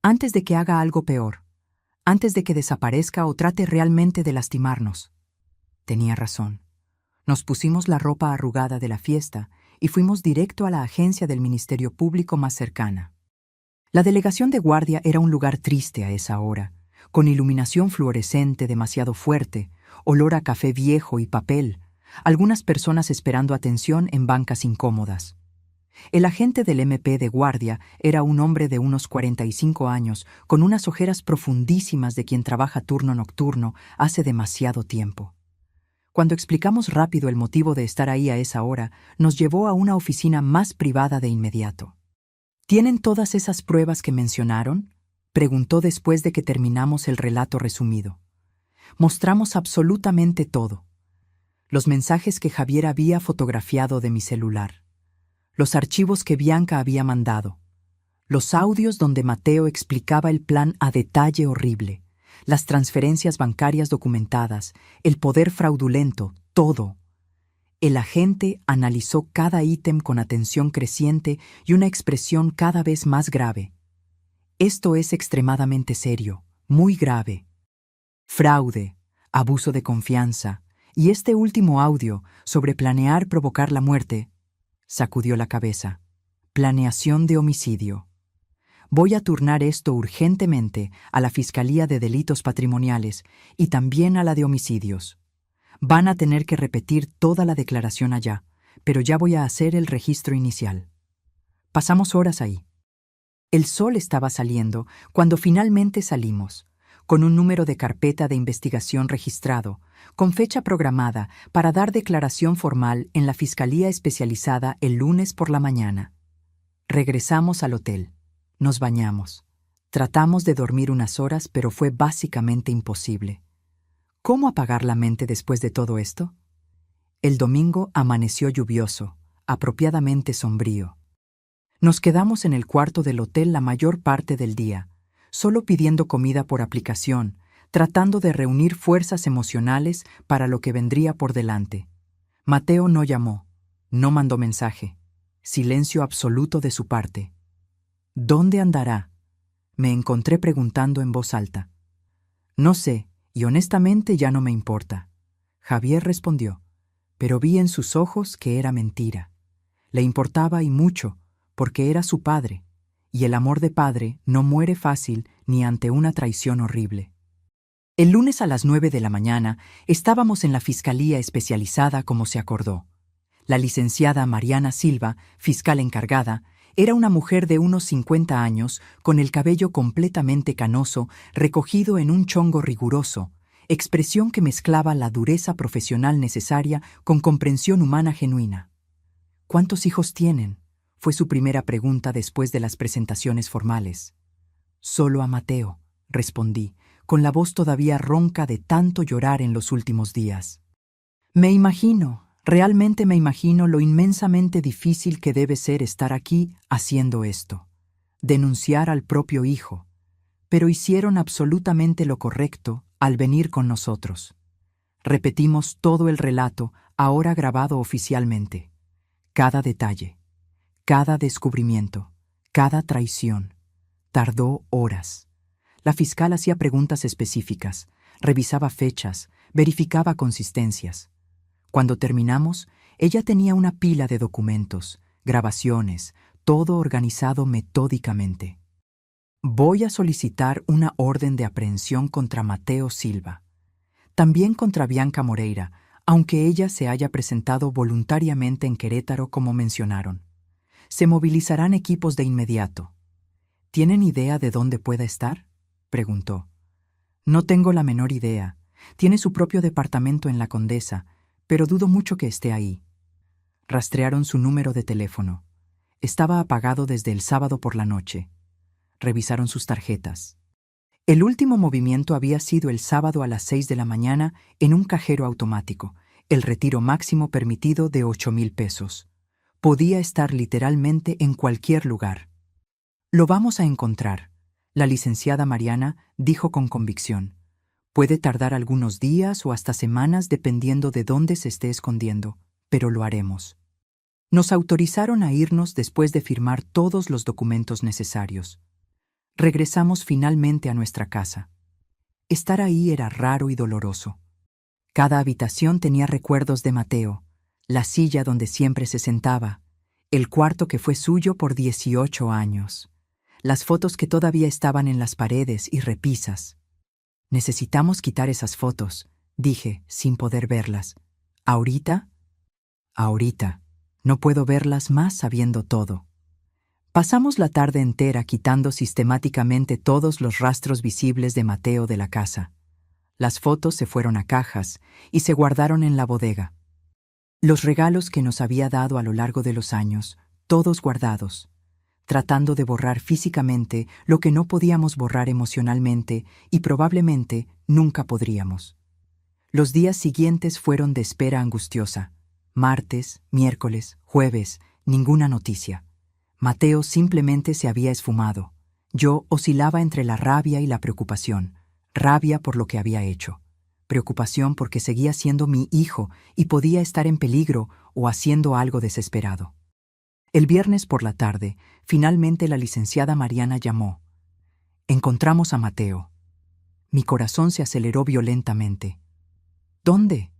antes de que haga algo peor, antes de que desaparezca o trate realmente de lastimarnos. Tenía razón. Nos pusimos la ropa arrugada de la fiesta y fuimos directo a la agencia del Ministerio Público más cercana. La delegación de guardia era un lugar triste a esa hora, con iluminación fluorescente demasiado fuerte, olor a café viejo y papel, algunas personas esperando atención en bancas incómodas. El agente del MP de guardia era un hombre de unos 45 años, con unas ojeras profundísimas de quien trabaja turno nocturno hace demasiado tiempo. Cuando explicamos rápido el motivo de estar ahí a esa hora, nos llevó a una oficina más privada de inmediato. ¿Tienen todas esas pruebas que mencionaron?, preguntó después de que terminamos el relato resumido. Mostramos absolutamente todo. Los mensajes que Javier había fotografiado de mi celular. Los archivos que Bianca había mandado. Los audios donde Mateo explicaba el plan a detalle horrible. Las transferencias bancarias documentadas, el poder fraudulento, todo. El agente analizó cada ítem con atención creciente y una expresión cada vez más grave. Esto es extremadamente serio, muy grave. Fraude, abuso de confianza, y este último audio sobre planear provocar la muerte, sacudió la cabeza. Planeación de homicidio. Voy a turnar esto urgentemente a la Fiscalía de Delitos Patrimoniales y también a la de homicidios. Van a tener que repetir toda la declaración allá, pero ya voy a hacer el registro inicial. Pasamos horas ahí. El sol estaba saliendo cuando finalmente salimos, con un número de carpeta de investigación registrado, con fecha programada para dar declaración formal en la Fiscalía Especializada el lunes por la mañana. Regresamos al hotel. Nos bañamos. Tratamos de dormir unas horas, pero fue básicamente imposible. ¿Cómo apagar la mente después de todo esto? El domingo amaneció lluvioso, apropiadamente sombrío. Nos quedamos en el cuarto del hotel la mayor parte del día, solo pidiendo comida por aplicación, tratando de reunir fuerzas emocionales para lo que vendría por delante. Mateo no llamó, no mandó mensaje. Silencio absoluto de su parte. ¿Dónde andará?, me encontré preguntando en voz alta. No sé, y honestamente ya no me importa. Javier respondió, pero vi en sus ojos que era mentira. Le importaba y mucho, porque era su padre, y el amor de padre no muere fácil ni ante una traición horrible. El lunes a las 9 de la mañana estábamos en la Fiscalía Especializada como se acordó. La licenciada Mariana Silva, fiscal encargada, era una mujer de unos 50 años, con el cabello completamente canoso, recogido en un chongo riguroso, expresión que mezclaba la dureza profesional necesaria con comprensión humana genuina. ¿Cuántos hijos tienen?, fue su primera pregunta después de las presentaciones formales. Solo a Mateo, respondí, con la voz todavía ronca de tanto llorar en los últimos días. Realmente me imagino lo inmensamente difícil que debe ser estar aquí haciendo esto. Denunciar al propio hijo. Pero hicieron absolutamente lo correcto al venir con nosotros. Repetimos todo el relato, ahora grabado oficialmente. Cada detalle, cada descubrimiento, cada traición. Tardó horas. La fiscal hacía preguntas específicas, revisaba fechas, verificaba consistencias. Cuando terminamos, Ella tenía una pila de documentos, grabaciones, todo organizado metódicamente. Voy a solicitar una orden de aprehensión contra Mateo Silva. También contra Bianca Moreira, aunque ella se haya presentado voluntariamente en Querétaro como mencionaron. Se movilizarán equipos de inmediato. ¿Tienen idea de dónde pueda estar?, preguntó. No tengo la menor idea. Tiene su propio departamento en La Condesa, pero dudo mucho que esté ahí. Rastrearon su número de teléfono. Estaba apagado desde el sábado por la noche. Revisaron sus tarjetas. El último movimiento había sido el sábado a las 6 de la mañana en un cajero automático, el retiro máximo permitido de 8,000 pesos. Podía estar literalmente en cualquier lugar. Lo vamos a encontrar, la licenciada Mariana dijo con convicción. Puede tardar algunos días o hasta semanas dependiendo de dónde se esté escondiendo, pero lo haremos. Nos autorizaron a irnos después de firmar todos los documentos necesarios. Regresamos finalmente a nuestra casa. Estar ahí era raro y doloroso. Cada habitación tenía recuerdos de Mateo, la silla donde siempre se sentaba, el cuarto que fue suyo por 18 años, las fotos que todavía estaban en las paredes y repisas. Necesitamos quitar esas fotos, dije, sin poder verlas. ¿Ahorita? Ahorita. No puedo verlas más sabiendo todo. Pasamos la tarde entera quitando sistemáticamente todos los rastros visibles de Mateo de la casa. Las fotos se fueron a cajas y se guardaron en la bodega. Los regalos que nos había dado a lo largo de los años, todos guardados, tratando de borrar físicamente lo que no podíamos borrar emocionalmente y probablemente nunca podríamos. Los días siguientes fueron de espera angustiosa. Martes, miércoles, jueves, ninguna noticia. Mateo simplemente se había esfumado. Yo oscilaba entre la rabia y la preocupación. Rabia por lo que había hecho. Preocupación porque seguía siendo mi hijo y podía estar en peligro o haciendo algo desesperado. El viernes por la tarde, finalmente la licenciada Mariana llamó. Encontramos a Mateo. Mi corazón se aceleró violentamente. ¿Dónde?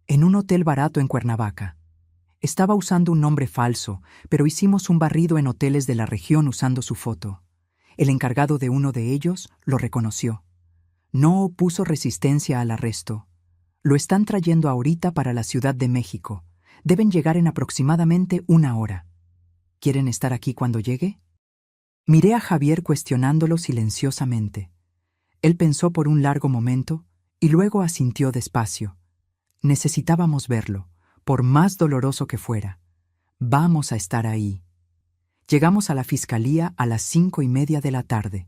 En un hotel barato en Cuernavaca. Estaba usando un nombre falso, pero hicimos un barrido en hoteles de la región usando su foto. El encargado de uno de ellos lo reconoció. No opuso resistencia al arresto. Lo están trayendo ahorita para la Ciudad de México. Deben llegar en aproximadamente 1 hora. ¿Quieren estar aquí cuando llegue? Miré a Javier cuestionándolo silenciosamente. Él pensó por un largo momento y luego asintió despacio. Necesitábamos verlo, por más doloroso que fuera. Vamos a estar ahí. Llegamos a la fiscalía a las 5:30 de la tarde.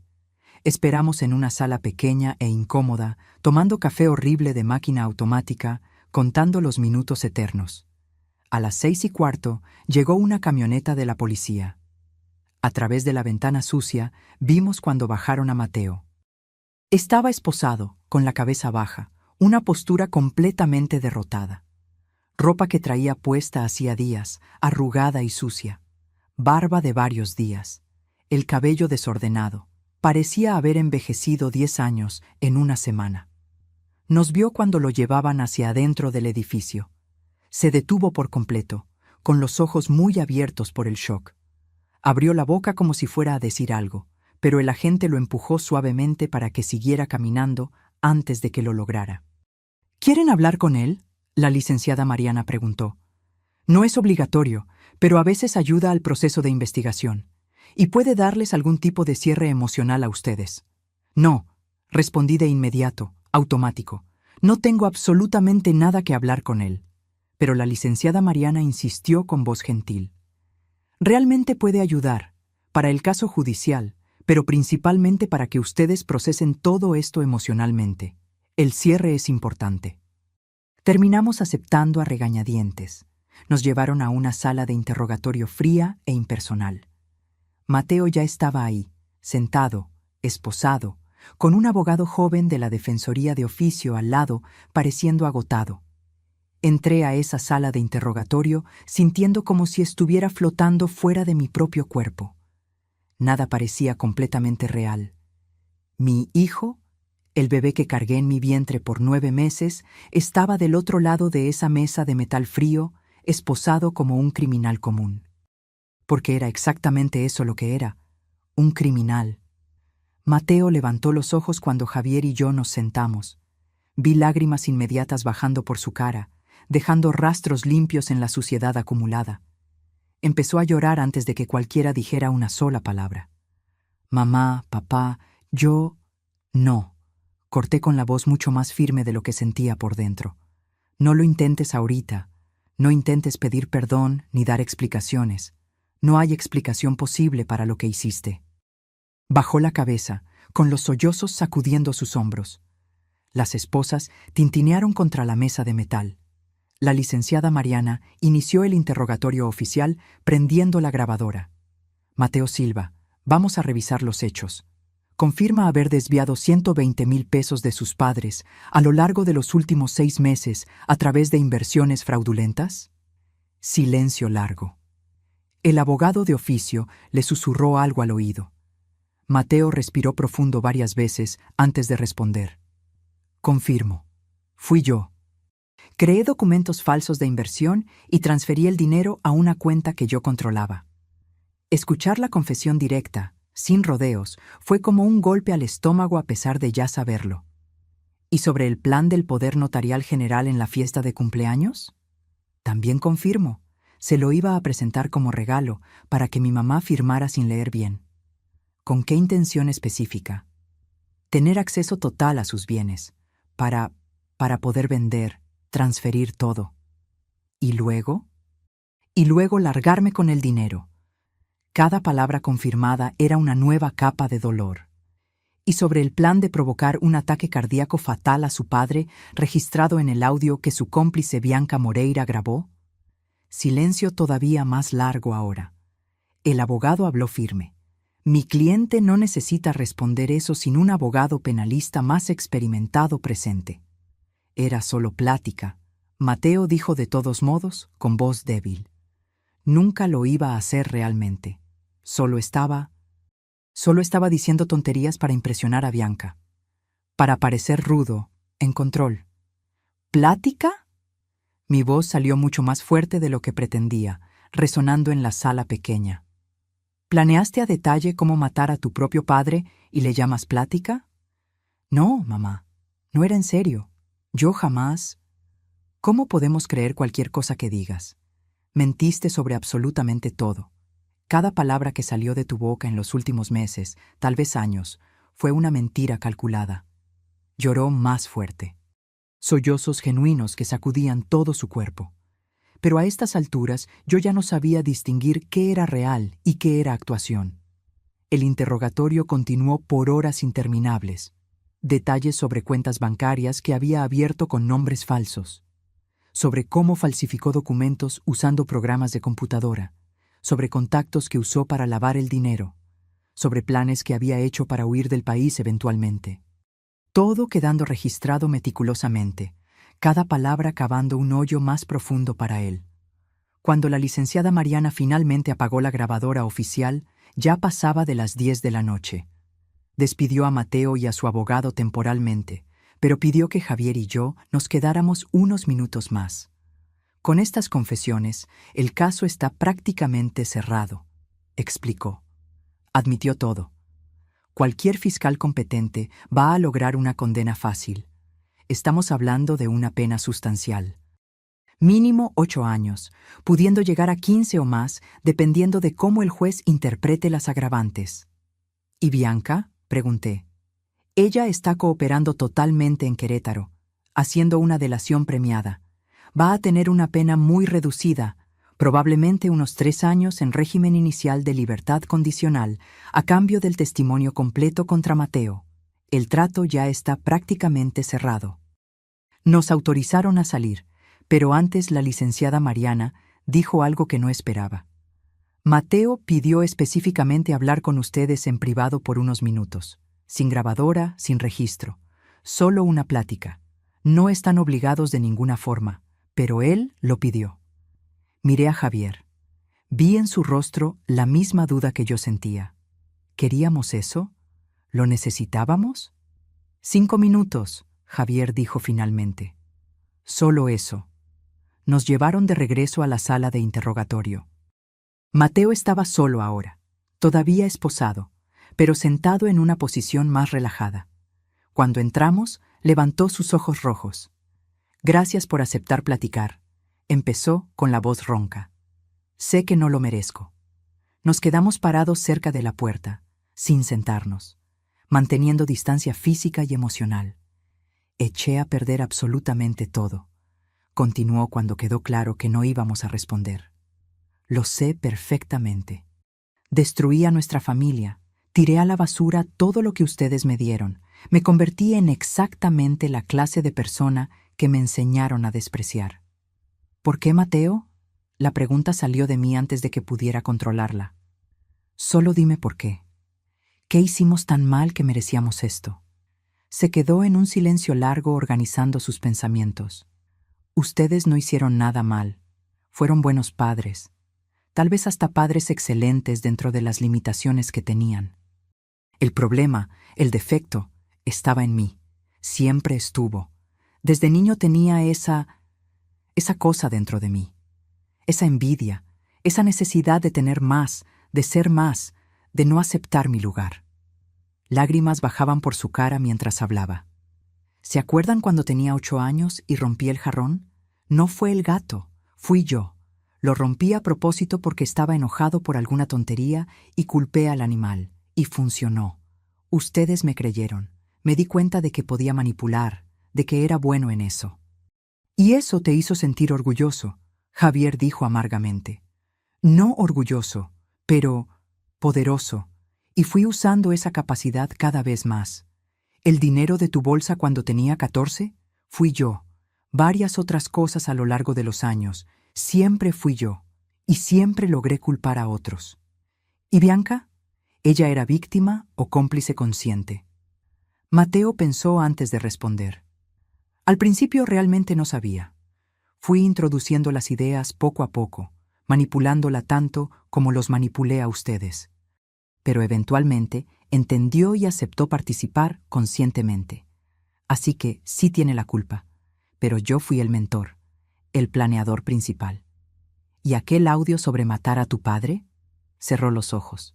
Esperamos en una sala pequeña e incómoda, tomando café horrible de máquina automática, contando los minutos eternos. A las 6:15 llegó una camioneta de la policía. A través de la ventana sucia vimos cuando bajaron a Mateo. Estaba esposado, con la cabeza baja, una postura completamente derrotada. Ropa que traía puesta hacía días, arrugada y sucia. Barba de varios días. El cabello desordenado. Parecía haber envejecido 10 años en una semana. Nos vio cuando lo llevaban hacia adentro del edificio. Se detuvo por completo, con los ojos muy abiertos por el shock. Abrió la boca como si fuera a decir algo, pero el agente lo empujó suavemente para que siguiera caminando antes de que lo lograra. ¿Quieren hablar con él?, la licenciada Mariana preguntó. No es obligatorio, pero a veces ayuda al proceso de investigación, y puede darles algún tipo de cierre emocional a ustedes. No, respondí de inmediato, automático. No tengo absolutamente nada que hablar con él. Pero la licenciada Mariana insistió con voz gentil. Realmente puede ayudar, para el caso judicial, pero principalmente para que ustedes procesen todo esto emocionalmente. El cierre es importante. Terminamos aceptando a regañadientes. Nos llevaron a una sala de interrogatorio fría e impersonal. Mateo ya estaba ahí, sentado, esposado, con un abogado joven de la Defensoría de Oficio al lado, pareciendo agotado. Entré a esa sala de interrogatorio sintiendo como si estuviera flotando fuera de mi propio cuerpo. Nada parecía completamente real. Mi hijo, el bebé que cargué en mi vientre por 9 meses, estaba del otro lado de esa mesa de metal frío, esposado como un criminal común. Porque era exactamente eso lo que era, un criminal. Mateo levantó los ojos cuando Javier y yo nos sentamos. Vi lágrimas inmediatas bajando por su cara, dejando rastros limpios en la suciedad acumulada. Empezó a llorar antes de que cualquiera dijera una sola palabra. Mamá, papá, yo... No. Corté con la voz mucho más firme de lo que sentía por dentro. No lo intentes ahorita. No intentes pedir perdón ni dar explicaciones. No hay explicación posible para lo que hiciste. Bajó la cabeza, con los sollozos sacudiendo sus hombros. Las esposas tintinearon contra la mesa de metal. La licenciada Mariana inició el interrogatorio oficial prendiendo la grabadora. Mateo Silva, vamos a revisar los hechos. Confirma haber desviado 120,000 pesos de sus padres a lo largo de los últimos 6 meses a través de inversiones fraudulentas. Silencio largo. El abogado de oficio le susurró algo al oído. Mateo respiró profundo varias veces antes de responder. Confirmo. Fui yo. Creé documentos falsos de inversión y transferí el dinero a una cuenta que yo controlaba. Escuchar la confesión directa, sin rodeos, fue como un golpe al estómago a pesar de ya saberlo. ¿Y sobre el plan del poder notarial general en la fiesta de cumpleaños? También confirmo. Se lo iba a presentar como regalo para que mi mamá firmara sin leer bien. ¿Con qué intención específica? Tener acceso total a sus bienes, para poder vender, transferir todo. ¿Y luego? Y luego largarme con el dinero. Cada palabra confirmada era una nueva capa de dolor. Y sobre el plan de provocar un ataque cardíaco fatal a su padre, registrado en el audio que su cómplice Bianca Moreira grabó. Silencio todavía más largo ahora. El abogado habló firme. Mi cliente no necesita responder eso sin un abogado penalista más experimentado presente. Era solo plática. Mateo dijo de todos modos, con voz débil. Nunca lo iba a hacer realmente. Solo estaba diciendo tonterías para impresionar a Bianca. Para parecer rudo, en control. ¿Plática? Mi voz salió mucho más fuerte de lo que pretendía, resonando en la sala pequeña. ¿Planeaste a detalle cómo matar a tu propio padre y le llamas plática? No, mamá. No era en serio. Yo jamás... ¿Cómo podemos creer cualquier cosa que digas? Mentiste sobre absolutamente todo. Cada palabra que salió de tu boca en los últimos meses, tal vez años, fue una mentira calculada. Lloró más fuerte. Sollozos genuinos que sacudían todo su cuerpo. Pero a estas alturas yo ya no sabía distinguir qué era real y qué era actuación. El interrogatorio continuó por horas interminables. Detalles sobre cuentas bancarias que había abierto con nombres falsos. Sobre cómo falsificó documentos usando programas de computadora. Sobre contactos que usó para lavar el dinero. Sobre planes que había hecho para huir del país eventualmente. Todo quedando registrado meticulosamente, cada palabra cavando un hoyo más profundo para él. Cuando la licenciada Mariana finalmente apagó la grabadora oficial, ya pasaba de las 10 de la noche. Despidió a Mateo y a su abogado temporalmente, pero pidió que Javier y yo nos quedáramos unos minutos más. Con estas confesiones, el caso está prácticamente cerrado, explicó. Admitió todo. Cualquier fiscal competente va a lograr una condena fácil. Estamos hablando de una pena sustancial. Mínimo 8 años, pudiendo llegar a 15 o más, dependiendo de cómo el juez interprete las agravantes. ¿Y Bianca? Pregunté. Ella está cooperando totalmente en Querétaro, haciendo una delación premiada. Va a tener una pena muy reducida, probablemente unos 3 años en régimen inicial de libertad condicional, a cambio del testimonio completo contra Mateo. El trato ya está prácticamente cerrado. Nos autorizaron a salir, pero antes la licenciada Mariana dijo algo que no esperaba. Mateo pidió específicamente hablar con ustedes en privado por unos minutos, sin grabadora, sin registro, solo una plática. No están obligados de ninguna forma, pero él lo pidió. Miré a Javier. Vi en su rostro la misma duda que yo sentía. ¿Queríamos eso? ¿Lo necesitábamos? 5 minutos, Javier dijo finalmente. Solo eso. Nos llevaron de regreso a la sala de interrogatorio. Mateo estaba solo ahora, todavía esposado, pero sentado en una posición más relajada. Cuando entramos, levantó sus ojos rojos. Gracias por aceptar platicar. Empezó con la voz ronca. Sé que no lo merezco. Nos quedamos parados cerca de la puerta, sin sentarnos, manteniendo distancia física y emocional. Eché a perder absolutamente todo. Continuó cuando quedó claro que no íbamos a responder. Lo sé perfectamente. Destruí a nuestra familia, tiré a la basura todo lo que ustedes me dieron, me convertí en exactamente la clase de persona que me enseñaron a despreciar. ¿Por qué, Mateo? La pregunta salió de mí antes de que pudiera controlarla. Solo dime por qué. ¿Qué hicimos tan mal que merecíamos esto? Se quedó en un silencio largo organizando sus pensamientos. Ustedes no hicieron nada mal. Fueron buenos padres. Tal vez hasta padres excelentes dentro de las limitaciones que tenían. El problema, el defecto, estaba en mí. Siempre estuvo. Desde niño tenía esa cosa dentro de mí. Esa envidia, esa necesidad de tener más, de ser más, de no aceptar mi lugar. Lágrimas bajaban por su cara mientras hablaba. ¿Se acuerdan cuando tenía 8 años y rompí el jarrón? No fue el gato, fui yo. Lo rompí a propósito porque estaba enojado por alguna tontería y culpé al animal. Y funcionó. Ustedes me creyeron. Me di cuenta de que podía manipular, de que era bueno en eso. Y eso te hizo sentir orgulloso, Javier dijo amargamente. No orgulloso, pero poderoso. Y fui usando esa capacidad cada vez más. ¿El dinero de tu bolsa cuando tenía 14? Fui yo. Varias otras cosas a lo largo de los años. Siempre fui yo. Y siempre logré culpar a otros. ¿Y Bianca? ¿Ella era víctima o cómplice consciente? Mateo pensó antes de responder. Al principio realmente no sabía. Fui introduciendo las ideas poco a poco, manipulándola tanto como los manipulé a ustedes. Pero eventualmente entendió y aceptó participar conscientemente. Así que sí tiene la culpa, pero yo fui el mentor, el planeador principal. ¿Y aquel audio sobre matar a tu padre? Cerró los ojos.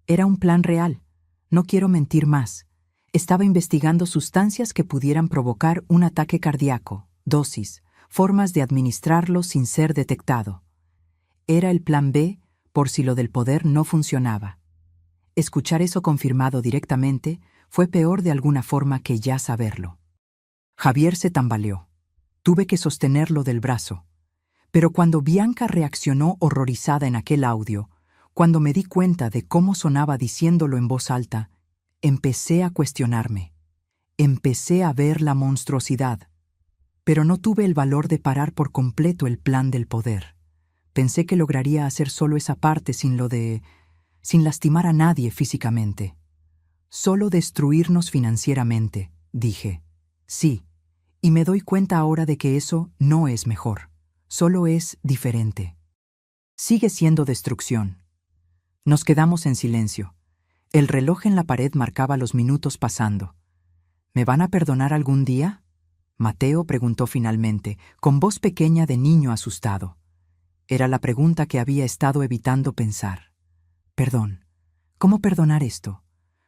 Era un plan real. No quiero mentir más. Estaba investigando sustancias que pudieran provocar un ataque cardíaco, dosis, formas de administrarlo sin ser detectado. Era el plan B por si lo del poder no funcionaba. Escuchar eso confirmado directamente fue peor de alguna forma que ya saberlo. Javier se tambaleó. Tuve que sostenerlo del brazo. Pero cuando Bianca reaccionó horrorizada en aquel audio, cuando me di cuenta de cómo sonaba diciéndolo en voz alta, empecé a cuestionarme. Empecé a ver la monstruosidad. Pero no tuve el valor de parar por completo el plan del poder. Pensé que lograría hacer solo esa parte sin lastimar a nadie físicamente. Solo destruirnos financieramente, dije. Sí, y me doy cuenta ahora de que eso no es mejor. Solo es diferente. Sigue siendo destrucción. Nos quedamos en silencio. El reloj en la pared marcaba los minutos pasando. ¿Me van a perdonar algún día? Mateo preguntó finalmente, con voz pequeña de niño asustado. Era la pregunta que había estado evitando pensar. Perdón. ¿Cómo perdonar esto?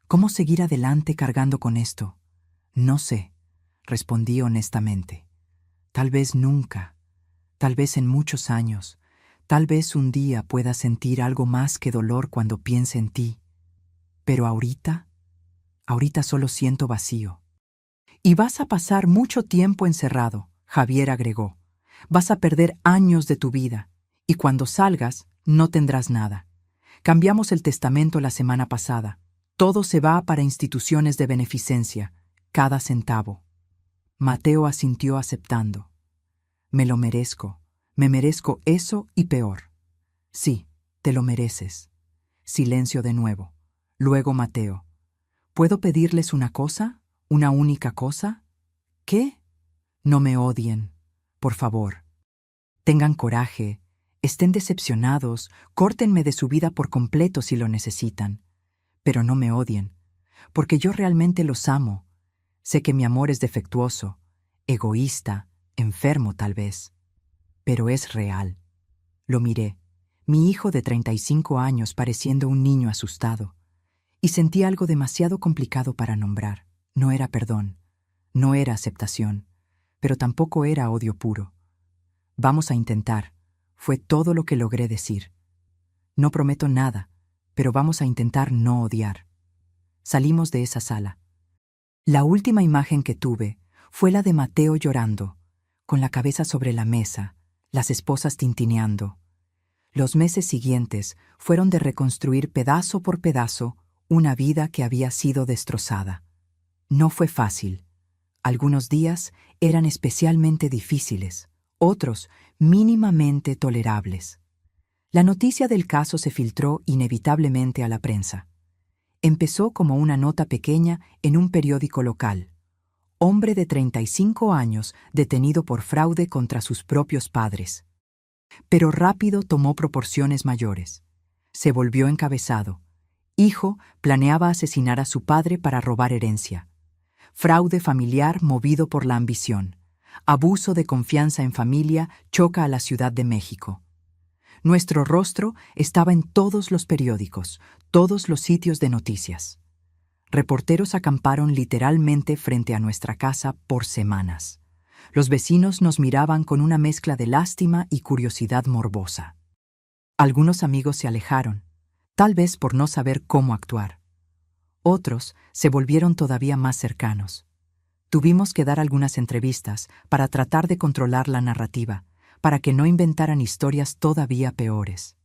¿Cómo seguir adelante cargando con esto? No sé, respondí honestamente. Tal vez nunca, tal vez en muchos años, tal vez un día pueda sentir algo más que dolor cuando piense en ti. Pero ahorita solo siento vacío. Y vas a pasar mucho tiempo encerrado, Javier agregó. Vas a perder años de tu vida, y cuando salgas no tendrás nada. Cambiamos el testamento la semana pasada. Todo se va para instituciones de beneficencia, cada centavo. Mateo asintió aceptando. Me lo merezco. Me merezco eso y peor. Sí, te lo mereces. Silencio de nuevo. Luego Mateo. ¿Puedo pedirles una cosa? ¿Una única cosa? ¿Qué? No me odien. Por favor. Tengan coraje. Estén decepcionados. Córtenme de su vida por completo si lo necesitan. Pero no me odien, porque yo realmente los amo. Sé que mi amor es defectuoso, egoísta, enfermo tal vez. pero es real. Lo miré, mi hijo de 35 años pareciendo un niño asustado, y sentí algo demasiado complicado para nombrar. No era perdón, no era aceptación, pero tampoco era odio puro. Vamos a intentar, fue todo lo que logré decir. No prometo nada, pero vamos a intentar no odiar. Salimos de esa sala. La última imagen que tuve fue la de Mateo llorando, con la cabeza sobre la mesa, las esposas tintineando. Los meses siguientes fueron de reconstruir pedazo por pedazo una vida que había sido destrozada. No fue fácil. Algunos días eran especialmente difíciles, otros mínimamente tolerables. La noticia del caso se filtró inevitablemente a la prensa. Empezó como una nota pequeña en un periódico local. Hombre de 35 años detenido por fraude contra sus propios padres. Pero rápido tomó proporciones mayores. Se volvió encabezado. Hijo planeaba asesinar a su padre para robar herencia. Fraude familiar movido por la ambición. Abuso de confianza en familia choca a la Ciudad de México. Nuestro rostro estaba en todos los periódicos, todos los sitios de noticias. Reporteros acamparon literalmente frente a nuestra casa por semanas. Los vecinos nos miraban con una mezcla de lástima y curiosidad morbosa. Algunos amigos se alejaron, tal vez por no saber cómo actuar. Otros se volvieron todavía más cercanos. Tuvimos que dar algunas entrevistas para tratar de controlar la narrativa, para que no inventaran historias todavía peores.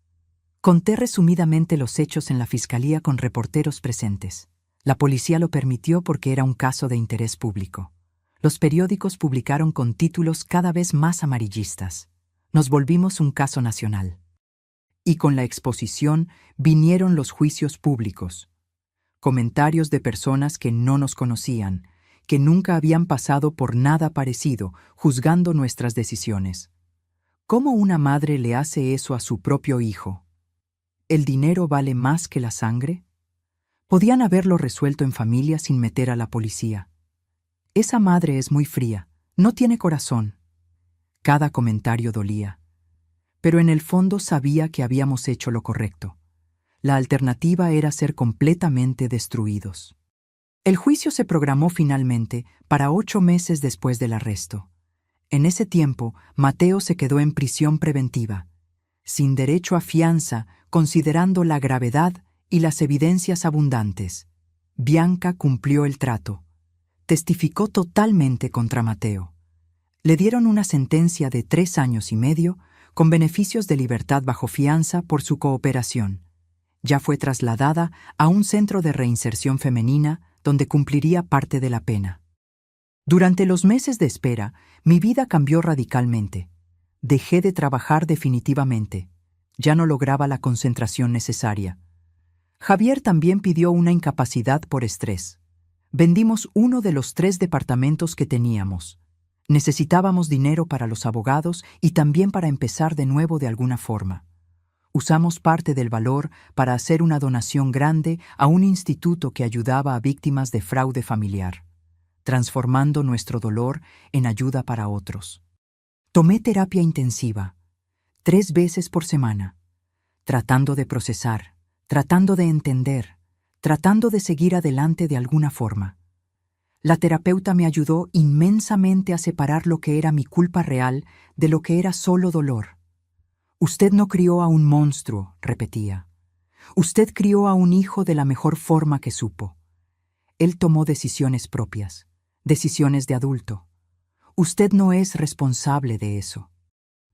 Conté resumidamente los hechos en la fiscalía con reporteros presentes. La policía lo permitió porque era un caso de interés público. Los periódicos publicaron con títulos cada vez más amarillistas. Nos volvimos un caso nacional. Y con la exposición vinieron los juicios públicos. Comentarios de personas que no nos conocían, que nunca habían pasado por nada parecido, juzgando nuestras decisiones. ¿Cómo una madre le hace eso a su propio hijo? ¿El dinero vale más que la sangre? Podían haberlo resuelto en familia sin meter a la policía. Esa madre es muy fría, no tiene corazón. Cada comentario dolía. Pero en el fondo sabía que habíamos hecho lo correcto. La alternativa era ser completamente destruidos. El juicio se programó finalmente para 8 meses después del arresto. En ese tiempo, Mateo se quedó en prisión preventiva, sin derecho a fianza, considerando la gravedad y las evidencias abundantes. Bianca cumplió el trato. Testificó totalmente contra Mateo. Le dieron una sentencia de 3 años y medio, con beneficios de libertad bajo fianza por su cooperación. Ya fue trasladada a un centro de reinserción femenina donde cumpliría parte de la pena. Durante los meses de espera, mi vida cambió radicalmente. Dejé de trabajar definitivamente. Ya no lograba la concentración necesaria. Javier también pidió una incapacidad por estrés. Vendimos uno de los 3 departamentos que teníamos. Necesitábamos dinero para los abogados y también para empezar de nuevo de alguna forma. Usamos parte del valor para hacer una donación grande a un instituto que ayudaba a víctimas de fraude familiar, transformando nuestro dolor en ayuda para otros. Tomé terapia intensiva, 3 veces por semana, tratando de procesar, tratando de entender, tratando de seguir adelante de alguna forma. La terapeuta me ayudó inmensamente a separar lo que era mi culpa real de lo que era solo dolor. Usted no crió a un monstruo, repetía. Usted crió a un hijo de la mejor forma que supo. Él tomó decisiones propias, decisiones de adulto. Usted no es responsable de eso.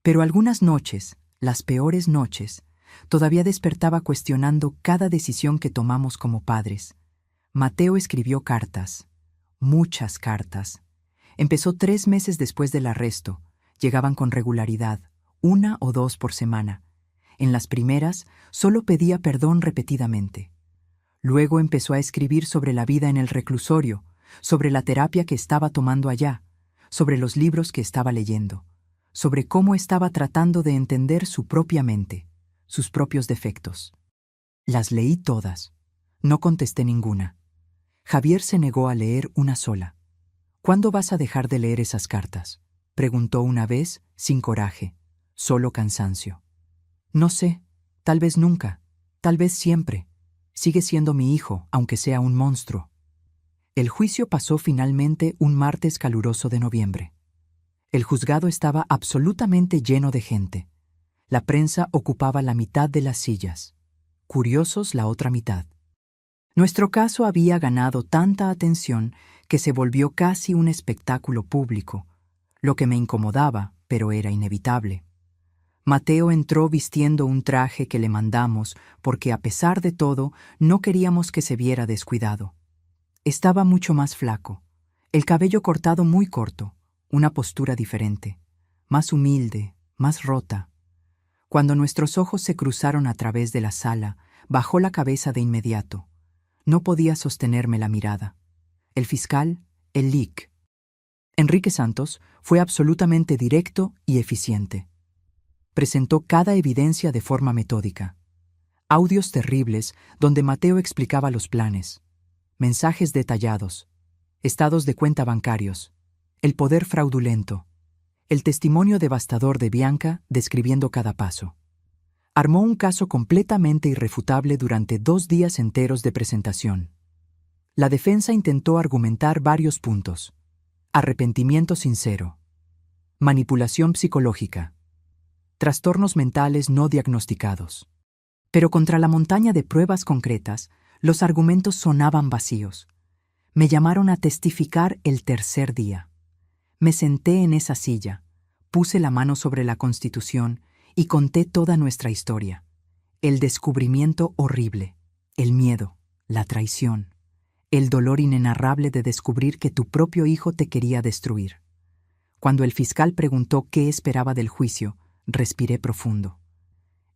Pero algunas noches, las peores noches, todavía despertaba cuestionando cada decisión que tomamos como padres. Mateo escribió cartas, muchas cartas. Empezó 3 meses después del arresto. Llegaban con regularidad, 1 o 2 por semana. En las primeras, solo pedía perdón repetidamente. Luego empezó a escribir sobre la vida en el reclusorio, sobre la terapia que estaba tomando allá, sobre los libros que estaba leyendo, sobre cómo estaba tratando de entender su propia mente, sus propios defectos. Las leí todas. No contesté ninguna. Javier se negó a leer una sola. ¿Cuándo vas a dejar de leer esas cartas?, preguntó una vez, sin coraje. solo cansancio. No sé, tal vez nunca, tal vez siempre. Sigue siendo mi hijo, aunque sea un monstruo. El juicio pasó finalmente un martes caluroso de noviembre. El juzgado estaba absolutamente lleno de gente. La prensa ocupaba la mitad de las sillas, curiosos la otra mitad. Nuestro caso había ganado tanta atención que se volvió casi un espectáculo público, lo que me incomodaba, pero era inevitable. Mateo entró vistiendo un traje que le mandamos porque, a pesar de todo, no queríamos que se viera descuidado. Estaba mucho más flaco, el cabello cortado muy corto, una postura diferente, más humilde, más rota. Cuando nuestros ojos se cruzaron a través de la sala, bajó la cabeza de inmediato. No podía sostenerme la mirada. El fiscal, el LIC. Enrique Santos fue absolutamente directo y eficiente. Presentó cada evidencia de forma metódica. Audios terribles donde Mateo explicaba los planes, mensajes detallados, estados de cuenta bancarios, el poder fraudulento, el testimonio devastador de Bianca describiendo cada paso. Armó un caso completamente irrefutable durante 2 días enteros de presentación. La defensa intentó argumentar varios puntos: arrepentimiento sincero, manipulación psicológica, trastornos mentales no diagnosticados. Pero contra la montaña de pruebas concretas, los argumentos sonaban vacíos. Me llamaron a testificar el tercer día. Me senté en esa silla, puse la mano sobre la Constitución y conté toda nuestra historia. El descubrimiento horrible, el miedo, la traición, el dolor inenarrable de descubrir que tu propio hijo te quería destruir. Cuando el fiscal preguntó qué esperaba del juicio, respiré profundo.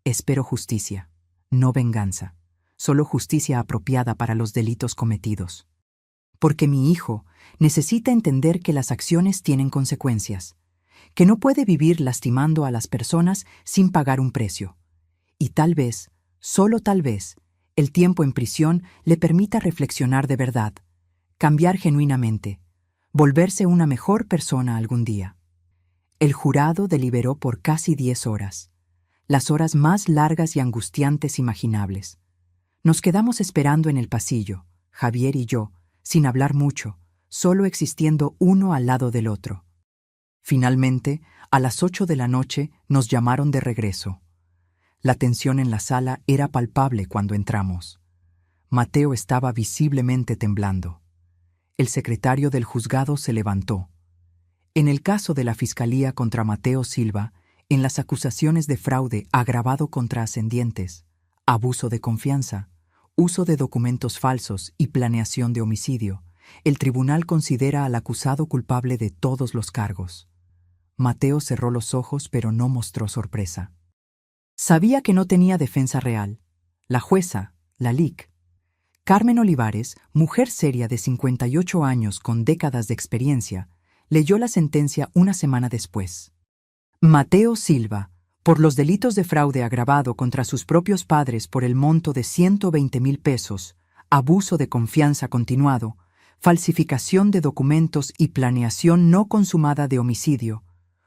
Espero justicia, no venganza, solo justicia apropiada para los delitos cometidos. Porque mi hijo necesita entender que las acciones tienen consecuencias, que no puede vivir lastimando a las personas sin pagar un precio. Y tal vez, solo tal vez, el tiempo en prisión le permita reflexionar de verdad, cambiar genuinamente, volverse una mejor persona algún día. El jurado deliberó por casi 10 horas, las horas más largas y angustiantes imaginables. Nos quedamos esperando en el pasillo, Javier y yo, sin hablar mucho, solo existiendo uno al lado del otro. Finalmente, a las 8 de la noche nos llamaron de regreso. La tensión en la sala era palpable cuando entramos. Mateo estaba visiblemente temblando. El secretario del juzgado se levantó. En el caso de la Fiscalía contra Mateo Silva, en las acusaciones de fraude agravado contra ascendientes, abuso de confianza, uso de documentos falsos y planeación de homicidio, el tribunal considera al acusado culpable de todos los cargos. Mateo cerró los ojos, pero no mostró sorpresa. Sabía que no tenía defensa real. La jueza, la LIC. Carmen Olivares, mujer seria de 58 años con décadas de experiencia, leyó la sentencia una semana después. Mateo Silva, por los delitos de fraude agravado contra sus propios padres por el monto de 120,000 pesos, abuso de confianza continuado, falsificación de documentos y planeación no consumada de homicidio,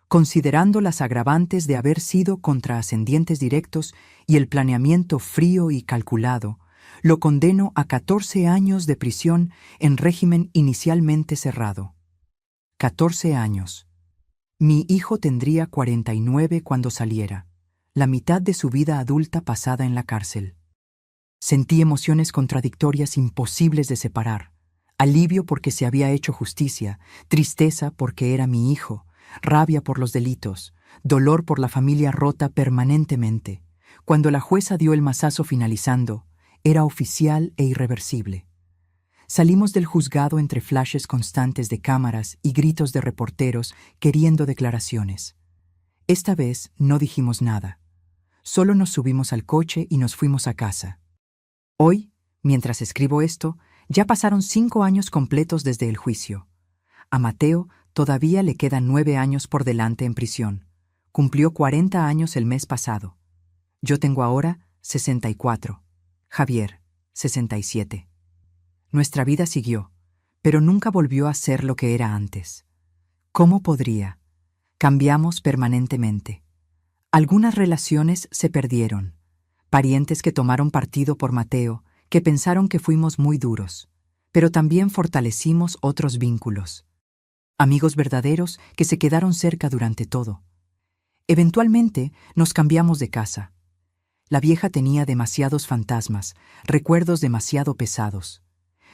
considerando las agravantes de haber sido contra ascendientes directos y el planeamiento frío y calculado, lo condeno a 14 años de prisión en régimen inicialmente cerrado. 14 años. Mi hijo tendría 49 cuando saliera, la mitad de su vida adulta pasada en la cárcel. Sentí emociones contradictorias imposibles de separar: alivio porque se había hecho justicia, tristeza porque era mi hijo, rabia por los delitos, dolor por la familia rota permanentemente. Cuando la jueza dio el mazazo finalizando, era oficial e irreversible. Salimos del juzgado entre flashes constantes de cámaras y gritos de reporteros queriendo declaraciones. Esta vez no dijimos nada. Solo nos subimos al coche y nos fuimos a casa. Hoy, mientras escribo esto, ya pasaron 5 años completos desde el juicio. A Mateo todavía le quedan 9 años por delante en prisión. Cumplió 40 años el mes pasado. Yo tengo ahora 64. Javier, 67. Nuestra vida siguió, pero nunca volvió a ser lo que era antes. ¿Cómo podría? Cambiamos permanentemente. Algunas relaciones se perdieron. Parientes que tomaron partido por Mateo, que pensaron que fuimos muy duros, pero también fortalecimos otros vínculos. Amigos verdaderos que se quedaron cerca durante todo. Eventualmente nos cambiamos de casa. La vieja tenía demasiados fantasmas, recuerdos demasiado pesados.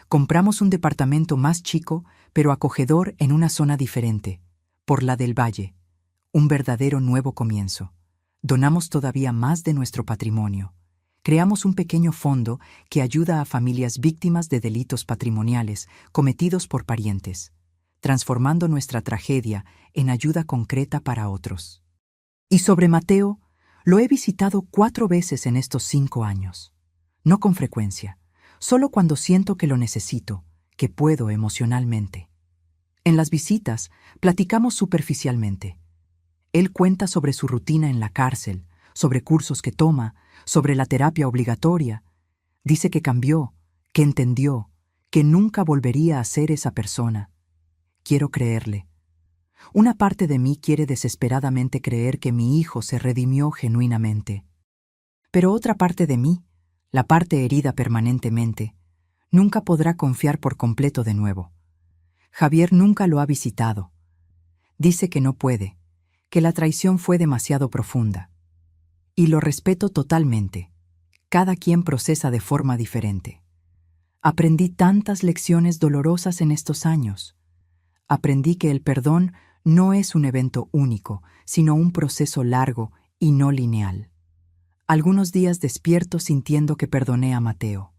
Compramos un departamento más chico, pero acogedor en una zona diferente, por la del Valle. Un verdadero nuevo comienzo. Donamos todavía más de nuestro patrimonio. Creamos un pequeño fondo que ayuda a familias víctimas de delitos patrimoniales cometidos por parientes, transformando nuestra tragedia en ayuda concreta para otros. Y sobre Mateo, lo he visitado 4 veces en estos 5 años. No con frecuencia, solo cuando siento que lo necesito, que puedo emocionalmente. En las visitas, platicamos superficialmente. Él cuenta sobre su rutina en la cárcel, sobre cursos que toma, sobre la terapia obligatoria. Dice que cambió, que entendió, que nunca volvería a ser esa persona. Quiero creerle. Una parte de mí quiere desesperadamente creer que mi hijo se redimió genuinamente. Pero otra parte de mí, la parte herida permanentemente, nunca podrá confiar por completo de nuevo. Javier nunca lo ha visitado. Dice que no puede, que la traición fue demasiado profunda. Y lo respeto totalmente. Cada quien procesa de forma diferente. Aprendí tantas lecciones dolorosas en estos años. Aprendí que el perdón no es un evento único, sino un proceso largo y no lineal. Algunos días despierto sintiendo que perdoné a Mateo.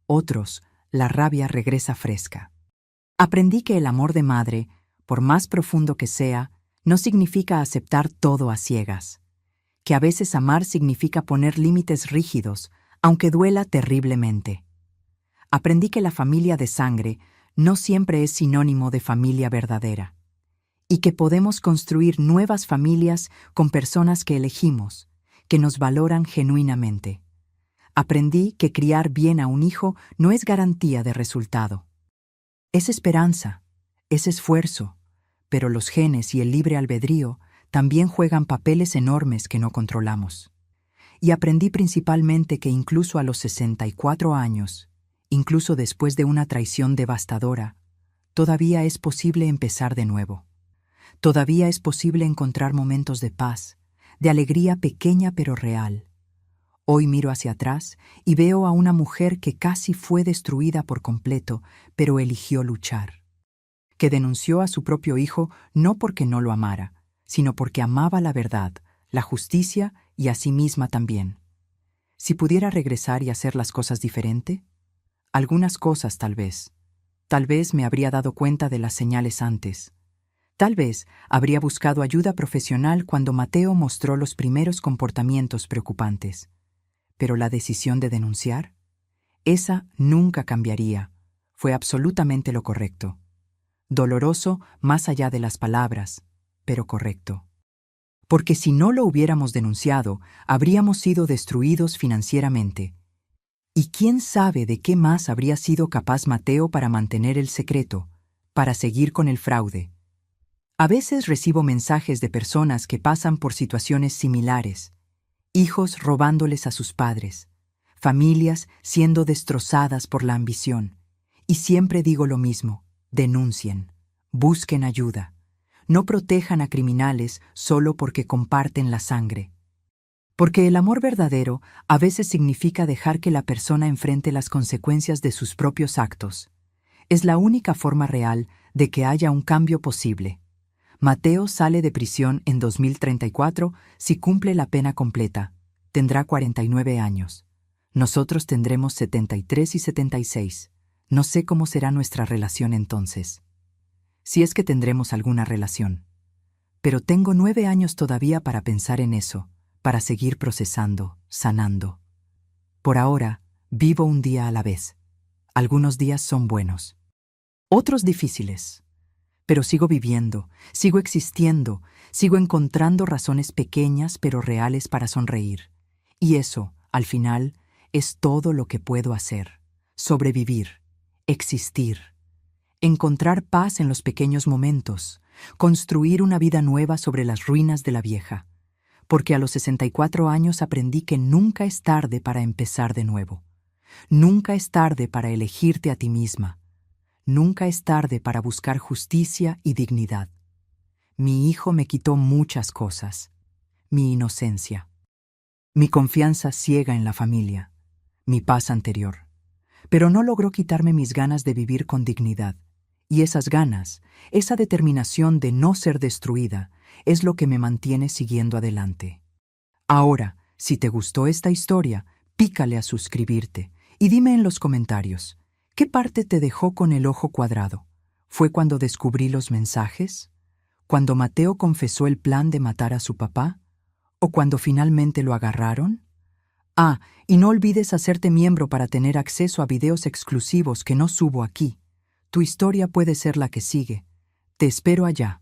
Otros, la rabia regresa fresca. Aprendí que el amor de madre, por más profundo que sea, no significa aceptar todo a ciegas. Que a veces amar significa poner límites rígidos, aunque duela terriblemente. Aprendí que la familia de sangre no siempre es sinónimo de familia verdadera, y que podemos construir nuevas familias con personas que elegimos, que nos valoran genuinamente. Aprendí que criar bien a un hijo no es garantía de resultado. Es esperanza, es esfuerzo, pero los genes y el libre albedrío también juegan papeles enormes que no controlamos. Y aprendí principalmente que incluso a los 64 años, incluso después de una traición devastadora, todavía es posible empezar de nuevo. Todavía es posible encontrar momentos de paz, de alegría pequeña pero real. Hoy miro hacia atrás y veo a una mujer que casi fue destruida por completo, pero eligió luchar. Que denunció a su propio hijo no porque no lo amara, sino porque amaba la verdad, la justicia y a sí misma también. Si pudiera regresar y hacer las cosas diferente, algunas cosas tal vez. Tal vez me habría dado cuenta de las señales antes. Tal vez habría buscado ayuda profesional cuando Mateo mostró los primeros comportamientos preocupantes. Pero la decisión de denunciar, esa nunca cambiaría. Fue absolutamente lo correcto. Doloroso más allá de las palabras, pero correcto. Porque si no lo hubiéramos denunciado, habríamos sido destruidos financieramente. ¿Y quién sabe de qué más habría sido capaz Mateo para mantener el secreto, para seguir con el fraude? A veces recibo mensajes de personas que pasan por situaciones similares, hijos robándoles a sus padres, familias siendo destrozadas por la ambición, y siempre digo lo mismo: denuncien, busquen ayuda, no protejan a criminales solo porque comparten la sangre. Porque el amor verdadero a veces significa dejar que la persona enfrente las consecuencias de sus propios actos. Es la única forma real de que haya un cambio posible. Mateo sale de prisión en 2034 si cumple la pena completa. Tendrá 49 años. Nosotros tendremos 73 y 76. No sé cómo será nuestra relación entonces. Si es que tendremos alguna relación. Pero tengo 9 años todavía para pensar en eso, para seguir procesando, sanando. Por ahora, vivo un día a la vez. Algunos días son buenos. Otros difíciles. Pero sigo viviendo, sigo existiendo, sigo encontrando razones pequeñas pero reales para sonreír. Y eso, al final, es todo lo que puedo hacer. Sobrevivir, existir, encontrar paz en los pequeños momentos, construir una vida nueva sobre las ruinas de la vieja. porque a los 64 años aprendí que nunca es tarde para empezar de nuevo. Nunca es tarde para elegirte a ti misma. Nunca es tarde para buscar justicia y dignidad. Mi hijo me quitó muchas cosas. Mi inocencia, mi confianza ciega en la familia, mi paz anterior. Pero no logró quitarme mis ganas de vivir con dignidad. Y esas ganas, esa determinación de no ser destruida, es lo que me mantiene siguiendo adelante. Ahora, si te gustó esta historia, pícale a suscribirte y dime en los comentarios, ¿qué parte te dejó con el ojo cuadrado? ¿Fue cuando descubrí los mensajes? ¿Cuando Mateo confesó el plan de matar a su papá? ¿O cuando finalmente lo agarraron? Ah, y no olvides hacerte miembro para tener acceso a videos exclusivos que no subo aquí. Tu historia puede ser la que sigue. Te espero allá.